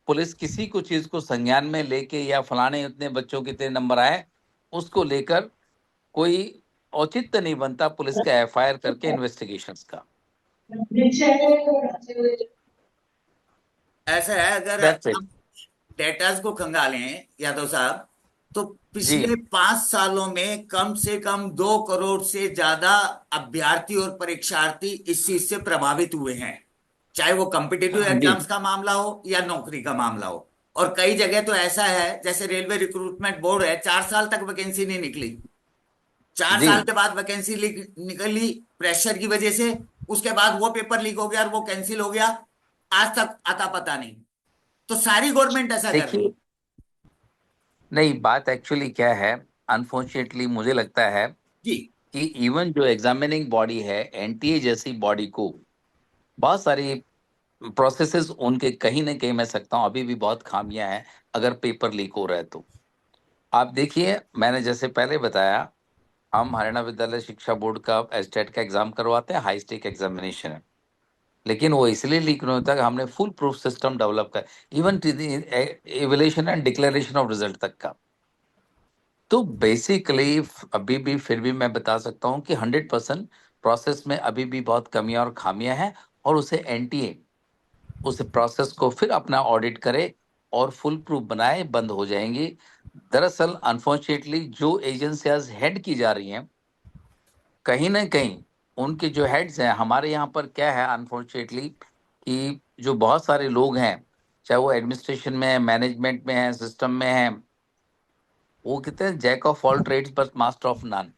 पुलिस किसी को चीज को संज्ञान में लेके या फलाने इतने बच्चों के इतने नंबर आए, उसको लेकर कोई औचित्य नहीं बनता पुलिस का एफआईआर करके इन्वेस्टिगेशंस का। ऐसा है, अगर दैट्स इट। हम डेटास को खंगालें यादव साहब, तो जी पिछले 5 सालों में कम से कम 2 करोड़ से ज्यादा अभ्यर्थी और परीक्षार्थी इस चीज से प्रभावित हुए हैं। चाहे वो कॉम्पिटिटिव जी एग्जाम्स का मामला हो या नौकरी का मामला हो। और कई जगह तो ऐसा है, जैसे रेलवे रिक्रूटमेंट बोर्ड है, 4 साल तक वैकेंसी नहीं निकली। चार जी साल के बाद वैकेंसी निकली प्रेशर की वजह से। उसके बाद वो पेपर लीक हो गया और वो कैंसिल हो गया। आज तक आता पता नहीं। तो सारी गवर्नमेंट ऐसा कर रही है। देखिए, नहीं, बात एक्चुअली क्या है, अनफॉर्चुनेटली मुझे लगता है जी। कि इवन जो एग्जामिनिंग बॉडी है, एनटीए जैसी बॉडी को बहुत सारी प्रोसेसेस उनके कहीं ना कहीं, मैं सकता हूँ अभी भी बहुत खामियां हैं अगर पेपर लीक हो रहा है तो। आप देखिए, मैंने जैसे पहले बताया हम हरियाणा विद्यालय शिक्षा बोर्ड का एस्टेट का एग्जाम करवाते हैं, हाई स्टेक एग्जामिनेशन है, लेकिन वो इसलिए लीक नहीं होता कि हमने फुल प्रूफ सिस्टम डेवलप कर, even evaluation and declaration of result तक का। तो बेसिकली अभी भी फिर भी मैं बता सकता हूँ कि 100% प्रोसेस में अभी भी बहुत कमियां और खामियां हैं, और उसे एनटीए उस प्रोसेस को फिर अपना ऑडिट करे और फुल प्रूफ बनाए, बंद हो जाएंगी। दरअसल अनफॉर्चुनेटली जो एजेंसियां हेड की जा रही हैं, कहीं ना कहीं उनके जो हेड्स हैं, हमारे यहाँ पर क्या है अनफॉर्चुनेटली कि जो बहुत सारे लोग हैं, चाहे वो एडमिनिस्ट्रेशन में है, मैनेजमेंट में है, सिस्टम में है, वो कहते हैं jack of all trades but master of none.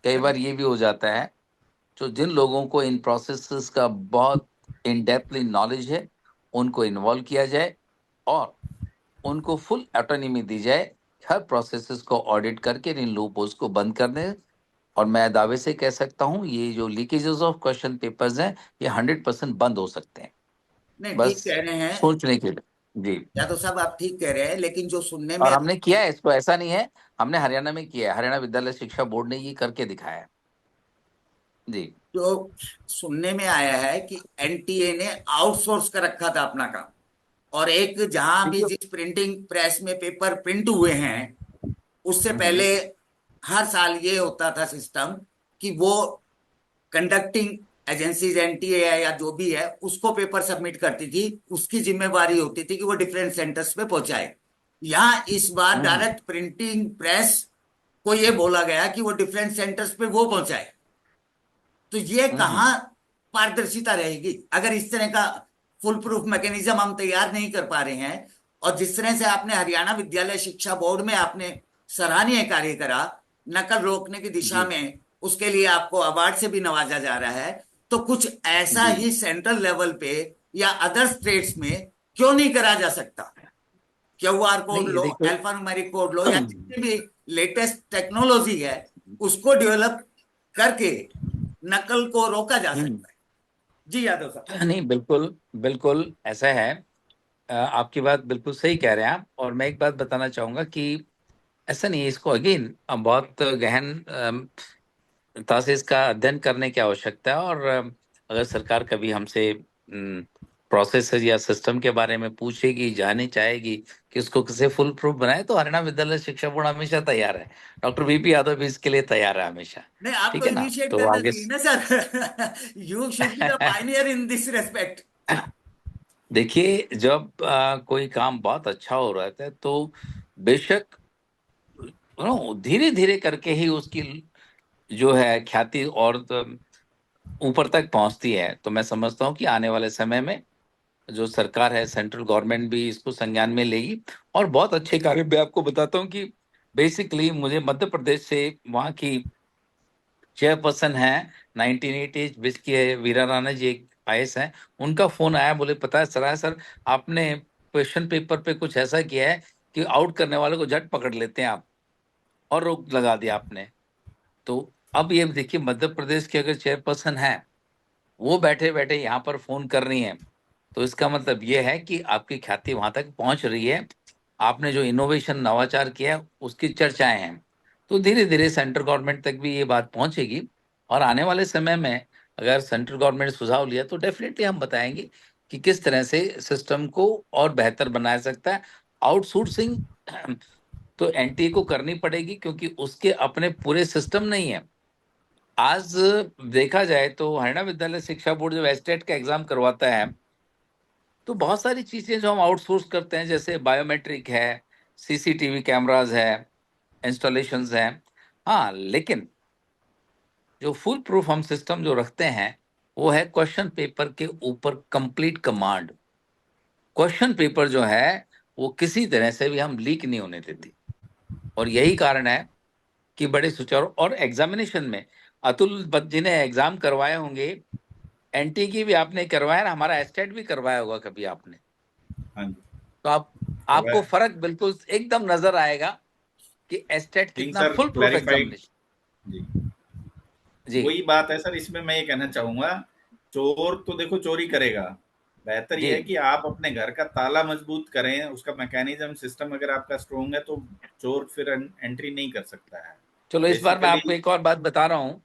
कई बार ये भी हो जाता है, जो जिन लोगों को इन प्रोसेसेस का बहुत इन डेप्थली नॉलेज है, उनको इन्वॉल्व किया जाए और उनको फुल ऑटोनॉमी दी जाए, हर प्रोसेसेस को ऑडिट करके इन लूपहोल्स को बंद कर दें। और मैं दावे से कह सकता हूँ ये जो लीकेजेस ऑफ क्वेश्चन पेपर्स हैं, ये 100% बंद हो सकते हैं। नहीं, ठीक बस कह रहे हैं सोचने के लिए। जी। यादव साहब, आप ठीक कह रहे हैं, लेकिन जो सुनने में और हमने किया है इसको, ऐसा नहीं है, हमने हरियाणा में किया है, हरियाणा विद्यालय शिक्षा बोर्ड ने ये करके दिखाया है। जी। जो सुनने में आया है कि एनटीए ने आउटसोर्स कर रखा था अपना काम, और एक जहां भी ठीक है। जिस प्रिंटिंग प्रेस में पेपर प्रिंट हुए हैं, उससे हम्म। पहले हर साल ये होता था सिस्टम कि वो कंडक्टिंग एजेंसीज एनटीए या जो भी है उसको पेपर सबमिट करती थी, उसकी जिम्मेवारी होती थी कि वो डिफरेंट सेंटर्स पे पहुंचाए। यहाँ इस बार हम्म। डायरेक्ट प्रिंटिंग प्रेस को ये बोला गया कि वो डिफरेंट सेंटर्स पे वो पहुंचाए। तो ये हम्म। कहाँ पारदर्शिता रहेगी अगर इस तरह का फुल प्रूफ मैकेनिज्म हम तैयार नहीं कर पा रहे हैं? और जिस तरह से आपने हरियाणा विद्यालय शिक्षा बोर्ड में आपने सराहनीय कार्य करा, नकल रोकने की दिशा जी। में, उसके लिए आपको अवार्ड से भी नवाजा जा रहा है। तो कुछ ऐसा जी। ही सेंट्रल लेवल पे या अदर स्टेट्स में क्यों नहीं करा जा सकता? क्यूआर कोड नहीं लो, देखो। अल्फान्यूमेरिक कोड लो, या जितनी भी लेटेस्ट टेक्नोलॉजी है उसको डेवलप करके नकल को रोका जा हम्म। सकता है। जी यादव साहब। नहीं, बिल्कुल बिल्कुल ऐसा है। आपकी बात बिल्कुल सही कह रहे हैं आप, और मैं एक बात बताना चाहूंगा कि ऐसा नहीं है, इसको अगेन बहुत गहन ता से इसका अध्ययन करने की आवश्यकता है। और अगर सरकार कभी हमसे प्रोसेस या सिस्टम के बारे में पूछेगी, जाननी चाहेगी कि इसको कैसे फुल प्रूफ बनाए, तो हरियाणा विद्यालय शिक्षा बोर्ड हमेशा तैयार है। डॉक्टर वीपी यादव भी इसके लिए तैयार है हमेशा। नहीं, ठीक आपको है ना, इनिशिएट तो करना आगे चाहिए ना sir. You should be the Pioneer in this respect. देखिए, जब कोई काम बहुत अच्छा हो रहा है तो बेशक धीरे धीरे करके ही उसकी जो है ख्याति और ऊपर तक पहुंचती है। तो मैं समझता हूँ कि आने वाले समय में जो सरकार है, सेंट्रल गवर्नमेंट भी इसको संज्ञान में लेगी, और बहुत अच्छे कार्य। मैं आपको बताता हूँ कि बेसिकली मुझे मध्य प्रदेश से वहाँ की चेयरपर्सन है 1980 विच के वीरा राणा जी एक आईएएस हैं, उनका फोन आया, बोले पता है सर आपने क्वेश्चन पेपर पे कुछ ऐसा किया है कि आउट करने वाले को झट पकड़ लेते हैं आप, और रोक लगा दिया आपने। तो अब ये देखिए, मध्य प्रदेश के अगर चेयरपर्सन है, वो बैठे बैठे यहाँ पर फोन कर रही हैं, तो इसका मतलब ये है कि आपकी ख्याति वहां तक पहुंच रही है, आपने जो इनोवेशन नवाचार किया है उसकी चर्चाएं हैं। तो धीरे धीरे सेंट्रल गवर्नमेंट तक भी ये बात पहुंचेगी, और आने वाले समय में अगर सेंट्रल गवर्नमेंट सुझाव लिया तो डेफिनेटली हम बताएंगे कि किस तरह से सिस्टम को और बेहतर बनाया सकता है। आउटसोर्सिंग तो एनटीए को करनी पड़ेगी, क्योंकि उसके अपने पूरे सिस्टम नहीं है। आज देखा जाए तो हरियाणा विद्यालय शिक्षा बोर्ड जब एस्टेट का एग्जाम करवाता है, तो बहुत सारी चीजें जो हम आउटसोर्स करते हैं, जैसे बायोमेट्रिक है, सीसीटीवी कैमरास है, इंस्टॉलेशंस हैं। हाँ, लेकिन जो फुल प्रूफ हम सिस्टम जो रखते हैं, वो है क्वेश्चन पेपर के ऊपर कंप्लीट कमांड। क्वेश्चन पेपर जो है वो किसी तरह से भी हम लीक नहीं होने देते, और यही कारण है कि बड़े सुचारू। और एग्जामिनेशन में अतुल जी ने एग्जाम करवाए होंगे, एनटी की भी आपने करवाया ना, हमारा एस्टेट भी करवाया होगा कभी आपने, हाँ जी। तो आप आपको करवाया। फर्क बिल्कुल एकदम नजर आएगा कि एस्टेट ठीक कितना sir, foolproof clarified. Examination. जी। जी। वही बात है सर, इसमें मैं ये कहना चाहूंगा, चोर तो देखो चोरी करेगा, बेहतर जी। यह है कि आप अपने घर का ताला मजबूत करें, उसका मैकेनिज्म सिस्टम अगर आपका स्ट्रोंग है तो चोर फिर एंट्री नहीं कर सकता है। चलो इस बार मैं Basically- आपको एक और बात बता रहा हूँ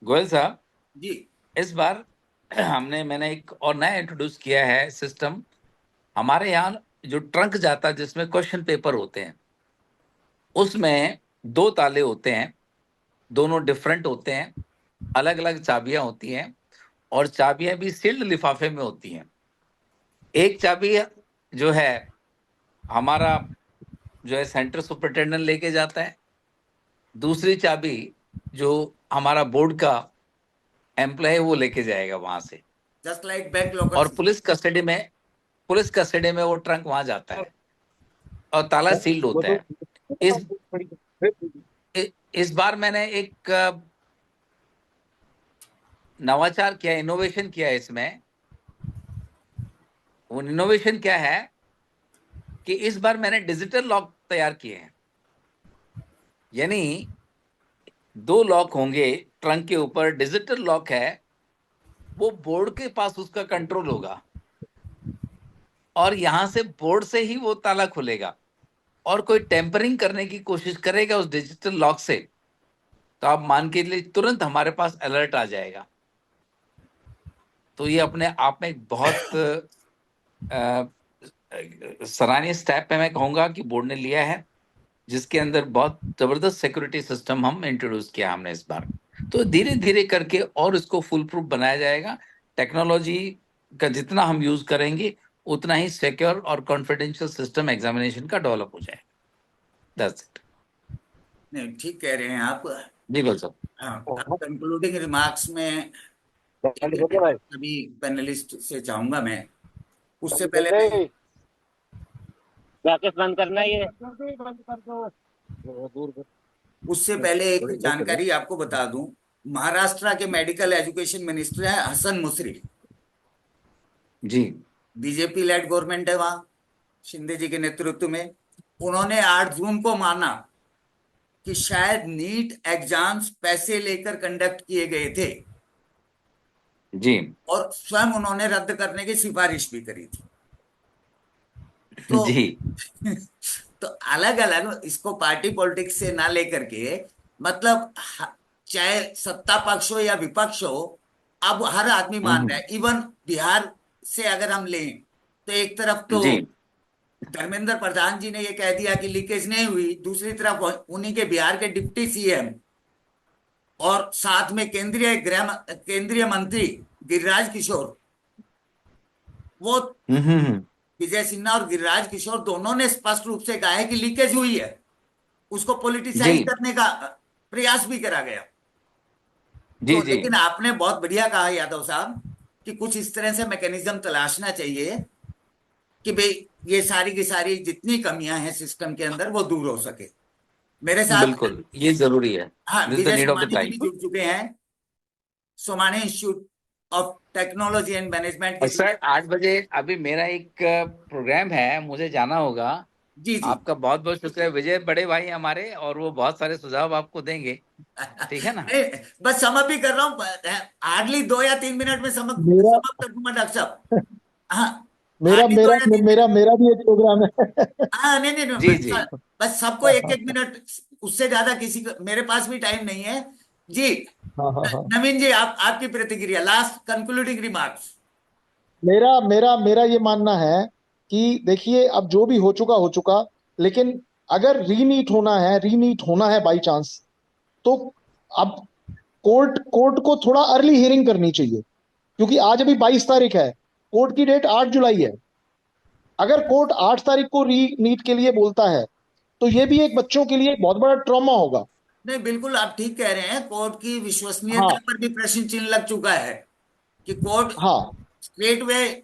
गोयल साहब, जी इस बार मैंने एक और नया इंट्रोड्यूस किया है सिस्टम। हमारे यहाँ जो ट्रंक जाता है जिसमें क्वेश्चन पेपर होते हैं, उसमें 2 ताले होते हैं, दोनों डिफरेंट होते हैं, अलग अलग चाबियां होती हैं, और चाबियां भी सील्ड लिफाफे में होती हैं। एक चाबी जो है हमारा जो है सेंटर सुपरिटेंडेंट लेके जाता है, दूसरी चाबी जो हमारा बोर्ड का एम्प्लॉय वो लेके जाएगा वहां से, जस्ट लाइक बैंक लॉकर। और पुलिस कस्टडी में वो ट्रंक वहां जाता है और ताला सील्ड वो होता तो है। इस बार मैंने एक नवाचार किया, इनोवेशन किया है इसमें। वो इनोवेशन क्या है कि इस बार मैंने डिजिटल लॉक तैयार किए हैं, यानी 2 लॉक होंगे ट्रंक के ऊपर, डिजिटल लॉक है, वो बोर्ड के पास उसका कंट्रोल होगा और यहां से बोर्ड से ही वो ताला खुलेगा। और कोई टेम्परिंग करने की कोशिश करेगा उस डिजिटल लॉक से, तो आप मान के लिए तुरंत हमारे पास अलर्ट आ जाएगा। तो ये अपने आप में एक बहुत सराहनीय स्टेप है, मैं कहूंगा कि बोर्ड ने लिया है, जिसके अंदर बहुत जबरदस्त सिक्योरिटी सिस्टम हम इंट्रोड्यूस किया हमने इस बार। तो धीरे धीरे करके और इसको फुल प्रूफ बनाया जाएगा। टेक्नोलॉजी का जितना हम यूज करेंगे उतना ही सिक्योर और कॉन्फिडेंशियल सिस्टम एग्जामिनेशन का डेवलप हो जाएगा। That's it. नहीं, ठीक कह रहे हैं आप। जी बोल साहब। हाँ, कंक्लूडिंग रिमार्क्स में सभी पैनलिस्ट से चाहूंगा मैं, उससे पहले मैं राकेश बंद करना ये उससे पहले एक जानकारी आपको बता दूं। महाराष्ट्र के मेडिकल एजुकेशन मिनिस्टर है हसन मुश्रीफ। जी बीजेपी लेड गवर्नमेंट है वहां, शिंदे जी के नेतृत्व में। उन्होंने 8 जून को माना कि शायद नीट एग्जाम्स पैसे लेकर कंडक्ट किए गए थे, जी और स्वयं उन्होंने रद्द करने की सिफारिश भी करी थी। तो जी तो अलग अलग इसको पार्टी पॉलिटिक्स से ना लेकर के, मतलब चाहे सत्ता पक्ष हो या विपक्ष हो, अब हर आदमी मान रहा है। इवन बिहार से अगर हम लें तो एक तरफ तो जी धर्मेंद्र प्रधान जी ने ये कह दिया कि लीकेज नहीं हुई, दूसरी तरफ उन्हीं के बिहार के डिप्टी सीएम और साथ में केंद्रीय मंत्री गिरिराज किशोर, वो हम्म विजय सिन्हा और गिरिराज किशोर दोनों ने स्पष्ट रूप से कहा है कि लीकेज हुई है। उसको जी पॉलिटिसाइज करने का प्रयास भी करा गया। जी तो जी लेकिन आपने बहुत बढ़िया कहा यादव साहब कि कुछ इस तरह से मैकेनिज्म तलाशना चाहिए कि भाई ये सारी की सारी जितनी कमियां हैं सिस्टम के अंदर वो दूर हो सके। मेरे साथ बिल्कुल, ये जरूरी है। हाँ this is the Vijay need of the Somani ji भी टाइम। जुड़ चुके हैं, Somani institute of technology and management के सर 8 बजे अभी मेरा एक प्रोग्राम है, मुझे जाना होगा। जी जी। आपका बहुत बहुत शुक्रिया, विजय बड़े भाई हमारे, और वो बहुत सारे सुझाव आपको देंगे। ठीक है ना? नहीं, बस समझ भी कर रहा हूँ, हार्डली 2 या 3 मिनट में मेरा समाप्त कर दूंगा डॉक्टर साहब। हाँ, मेरा हार्डली दो मेरा या तीन मेरा मिनट मेरा भी एक प्रोग्राम है। हाँ नहीं नहीं नहीं, जी जी बस सबको 1 1 मिनट, उससे ज्यादा किसी को मेरे पास भी टाइम नहीं है। जी हाँ हाँ हाँ। नवीन जी, आपकी प्रतिक्रिया, लास्ट कंक्लूडिंग रिमार्क्स। मेरा मेरा मेरा ये मानना है कि देखिए अब जो भी हो चुका, लेकिन अगर रीनीट होना है बाई चांस, तो अब कोर्ट को थोड़ा अर्ली हियरिंग करनी चाहिए, क्योंकि आज अभी 22 तारीख है, कोर्ट की डेट 8 जुलाई है। अगर कोर्ट 8 तारीख को रीनीट के लिए बोलता है तो ये भी एक बच्चों के लिए एक बहुत बड़ा ट्रॉमा होगा। नहीं बिल्कुल आप ठीक कह रहे हैं, कोर्ट की हाँ विश्वसनीयता पर भी प्रश्न चिन्ह लग चुका है कि कोर्ट हाँ स्ट्रेट वे,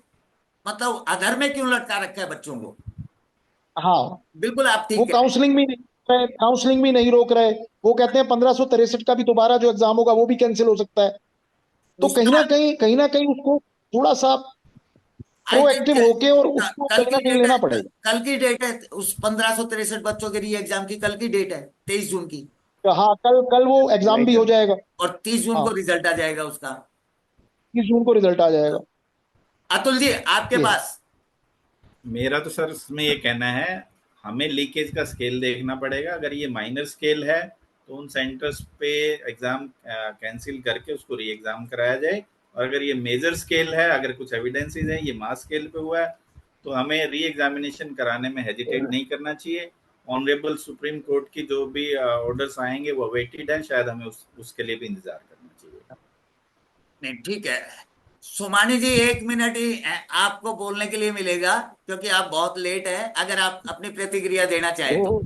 मतलब अधर में क्यों लटका रखा है बच्चों को। हाँ। बिल्कुल आप वो ठीक कह रहे काउंसलिंग भी नहीं रोक रहे। वो कहते हैं 1563 का भी दोबारा जो एग्जाम होगा वो भी कैंसिल हो सकता है। हैं। तो उसका कहीं ना कहीं उसको थोड़ा सा आई थिंक प्रोएक्टिव होके और उसको कल कहीं ना की कहीं डेट लेना है, पड़ेगा। कल की डेट है उस 1563 बच्चों के री एग्जाम की, कल की डेट है 23 जून की, तो हाँ, कल कल वो एग्जाम भी हो जाएगा। और 30 जून हाँ, को रिजल्ट आ जाएगा उसका। 30 जून को रिजल्ट आ जाएगा। अतुल जी आपके ये पास। मेरा तो सर इसमें ये कहना है, हमें लीकेज का स्केल देखना पड़ेगा। अगर ये माइनर स्केल है तो उन सेंटर्स पे एग्जाम कैंसिल करके उसको री एग्जाम कराया जाए। और अगर ये मेजर स्केल है, अगर कुछ एविडेंसेस है ये मास स्केल पे हुआ है, तो हमें री एग्जामिनेशन कराने में हेजिटेट नहीं करना चाहिए। ऑनरेबल सुप्रीम कोर्ट की जो भी ऑर्डर्स आएंगे वो अवेटेड है, शायद हमें उसके लिए भी इंतजार करना चाहिए। नहीं, ठीक है। सोमानी जी, 1 मिनट ही आपको बोलने के लिए मिलेगा, क्योंकि आप बहुत लेट है। अगर आप अपनी प्रतिक्रिया देना चाहें तो। वो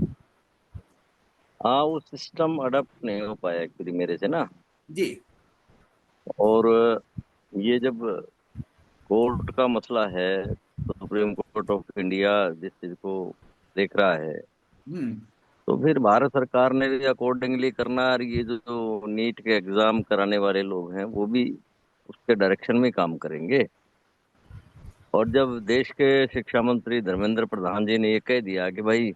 हाँ, वो सिस्टम अडप्ट नहीं हो पाया एक्चुअली मेरे से ना। जी। और ये जब कोर्ट का मसला है तो सुप्रीम कोर्ट ऑफ इंडिया जिस चीज को देख रहा है, हम्म। तो फिर भारत सरकार ने भी अकॉर्डिंगली करना। और ये जो नीट के एग्जाम कराने वाले लोग हैं वो भी उसके डायरेक्शन में काम करेंगे। और जब देश के शिक्षा मंत्री धर्मेंद्र प्रधान जी ने ये कह दिया कि भाई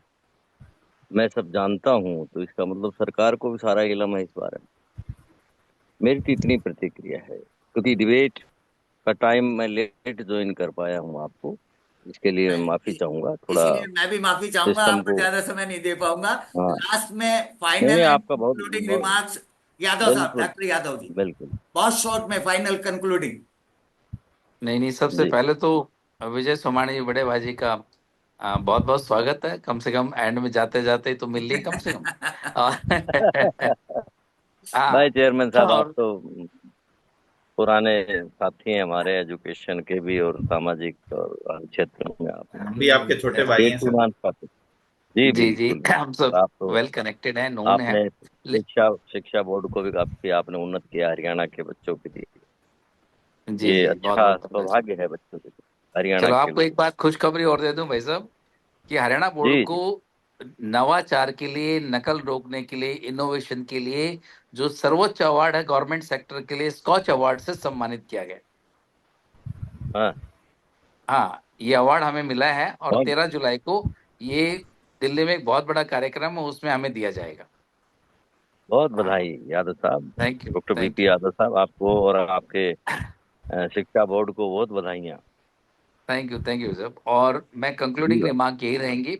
मैं सब जानता हूँ, तो इसका मतलब सरकार को भी सारा इल्म है इस बारे में। मेरी तो इतनी प्रतिक्रिया है, क्योंकि डिबेट का टाइम मैं लेट ज्वाइन कर पाया हूँ आपको, इसके लिए मैं माफी चाहूंगा। थोड़ा इसीलिए मैं भी माफी चाहूंगा, सिस्टम आपको को, ज्यादा समय नहीं दे पाऊंगा। हाँ, लास्ट में नहीं फाइनल नहीं, एंड आपका बहुत कंक्लूडिंग बहुत रिमार्क्स, यादव साहब, बिल्कुल डॉक्टर यादव जी, बिल्कुल। बहुत शॉर्ट में फाइनल कंक्लूडिंग। नहीं नहीं, सबसे जी पहले तो विजय सोमानी जी बड़े भाई जी का बहुत बहुत स्वागत है। कम से कम एंड में जाते जाते तो मिल ली कम से कम। और भाई हाँ, चेयरमैन साहब, आप और तो पुराने साथी हैं हमारे, एजुकेशन के भी और सामाजिक और हर क्षेत्र में आप हम भी आपके छोटे भाई हैं सर। बेशुमार साथी। जी जी जी, बिल्कुल हम बिल्कुल। सब आप तो, वेल कनेक्टेड हैं, नोन है। आपने शिक्षा शिक्षा बोर्ड को भी काफी आपने उन्नत किया हरियाणा के बच्चों के लिए। जी ये जी, बहुत अच्छा बहुत धन्यवाद। सौभाग्य है बच्चों के लिए, हरियाणा चलो के आपको लिए। एक बात खुशखबरी और दे दूं भाई साहब, कि हरियाणा बोर्ड जी को जी। नवाचार के लिए, नकल रोकने के लिए, इनोवेशन के लिए जो सर्वोच्च अवार्ड है गवर्नमेंट सेक्टर के लिए, स्कॉच अवार्ड से सम्मानित किया गया। हाँ, हाँ, ये अवार्ड हमें मिला है, और बहुत 13 जुलाई को ये दिल्ली में एक बहुत बड़ा कार्यक्रम है, उसमें हमें दिया जाएगा। बहुत हाँ, बधाई यादव साहब, thank you, doctor thank BP you, Yadav साहब, आपको और आपके शिक्षा बोर्ड को बहुत बधाइयाँ। Thank you, thank you sir. और मैं जी कंक्लूडिंग रिमार्क यही रहेंगी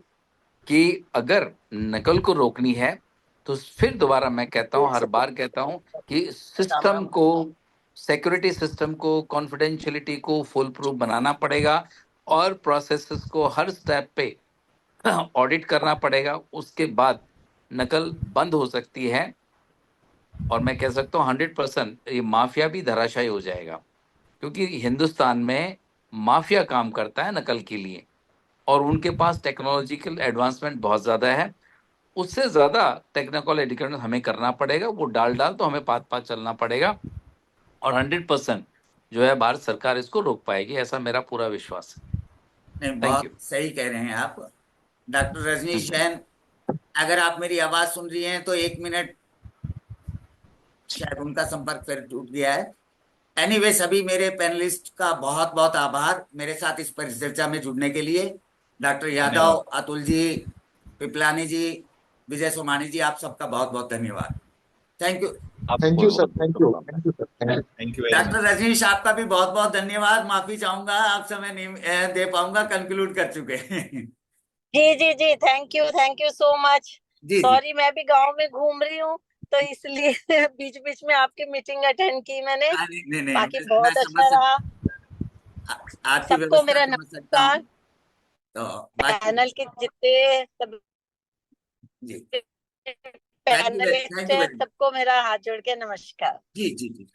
कि अगर नकल को रोकनी है तो फिर दोबारा मैं कहता हूं, हर बार कहता हूं, कि सिस्टम को, सिक्योरिटी सिस्टम को, कॉन्फिडेंशियलिटी को फुल प्रूफ बनाना पड़ेगा, और प्रोसेसेस को हर स्टेप पे ऑडिट करना पड़ेगा। उसके बाद नकल बंद हो सकती है, और मैं कह सकता हूँ 100% ये माफिया भी धराशायी हो जाएगा, क्योंकि हिंदुस्तान में माफिया काम करता है नकल के लिए, और उनके पास टेक्नोलॉजिकल एडवांसमेंट बहुत ज्यादा है। उससे ज्यादा टेक्निकल एजुकेशन हमें करना पड़ेगा, वो डाल डाल तो हमें पात पात चलना पड़ेगा, और 100% जो है भारत सरकार इसको रोक पाएगी, ऐसा मेरा पूरा विश्वास है। नहीं, थैंक बहुत यू। सही कह रहे हैं आप। डॉक्टर रजनीश जैन, अगर आप मेरी आवाज सुन रही हैं तो 1 मिनट, शायद उनका संपर्क फिर टूट गया है। एनीवे, सभी मेरे पैनलिस्ट का बहुत बहुत आभार मेरे साथ इस परिचर्चा में जुड़ने के लिए। डॉक्टर यादव, धन्यवाद। अतुल जी, पिपलानी जी, विजय सोमानी जी, आप सबका बहुत बहुत धन्यवाद। Thank you. थैंक आपको यू भी सर, बहुत बहुत थैंक यू, शुभकामनाएं। Thank you sir, thank you. Thank you very doctor much. Rajneesh, आपका भी बहुत बहुत धन्यवाद। माफी चाहूंगा, आप समय नहीं दे पाऊंगा, कंक्लूड कर चुके हैं। जी जी जी, थैंक यू सो मच। जी जी। सॉरी, मैं भी गांव में घूम रही हूँ, तो इसलिए बीच बीच में आपकी मीटिंग अटेंड की मैंने। नहीं नहीं नहीं, बाकी मैं बहुत समझ अच्छा रहा। आपकी सबको व्यवस्था मेरा समझ सकता नमस्कार। हूँ। तो बाकी, पैनल के जितने सब जी, thank you panelist thank you हैं, वेरी मच। सबको मेरा हाथ जोड़ के नमस्कार। जी जी जी।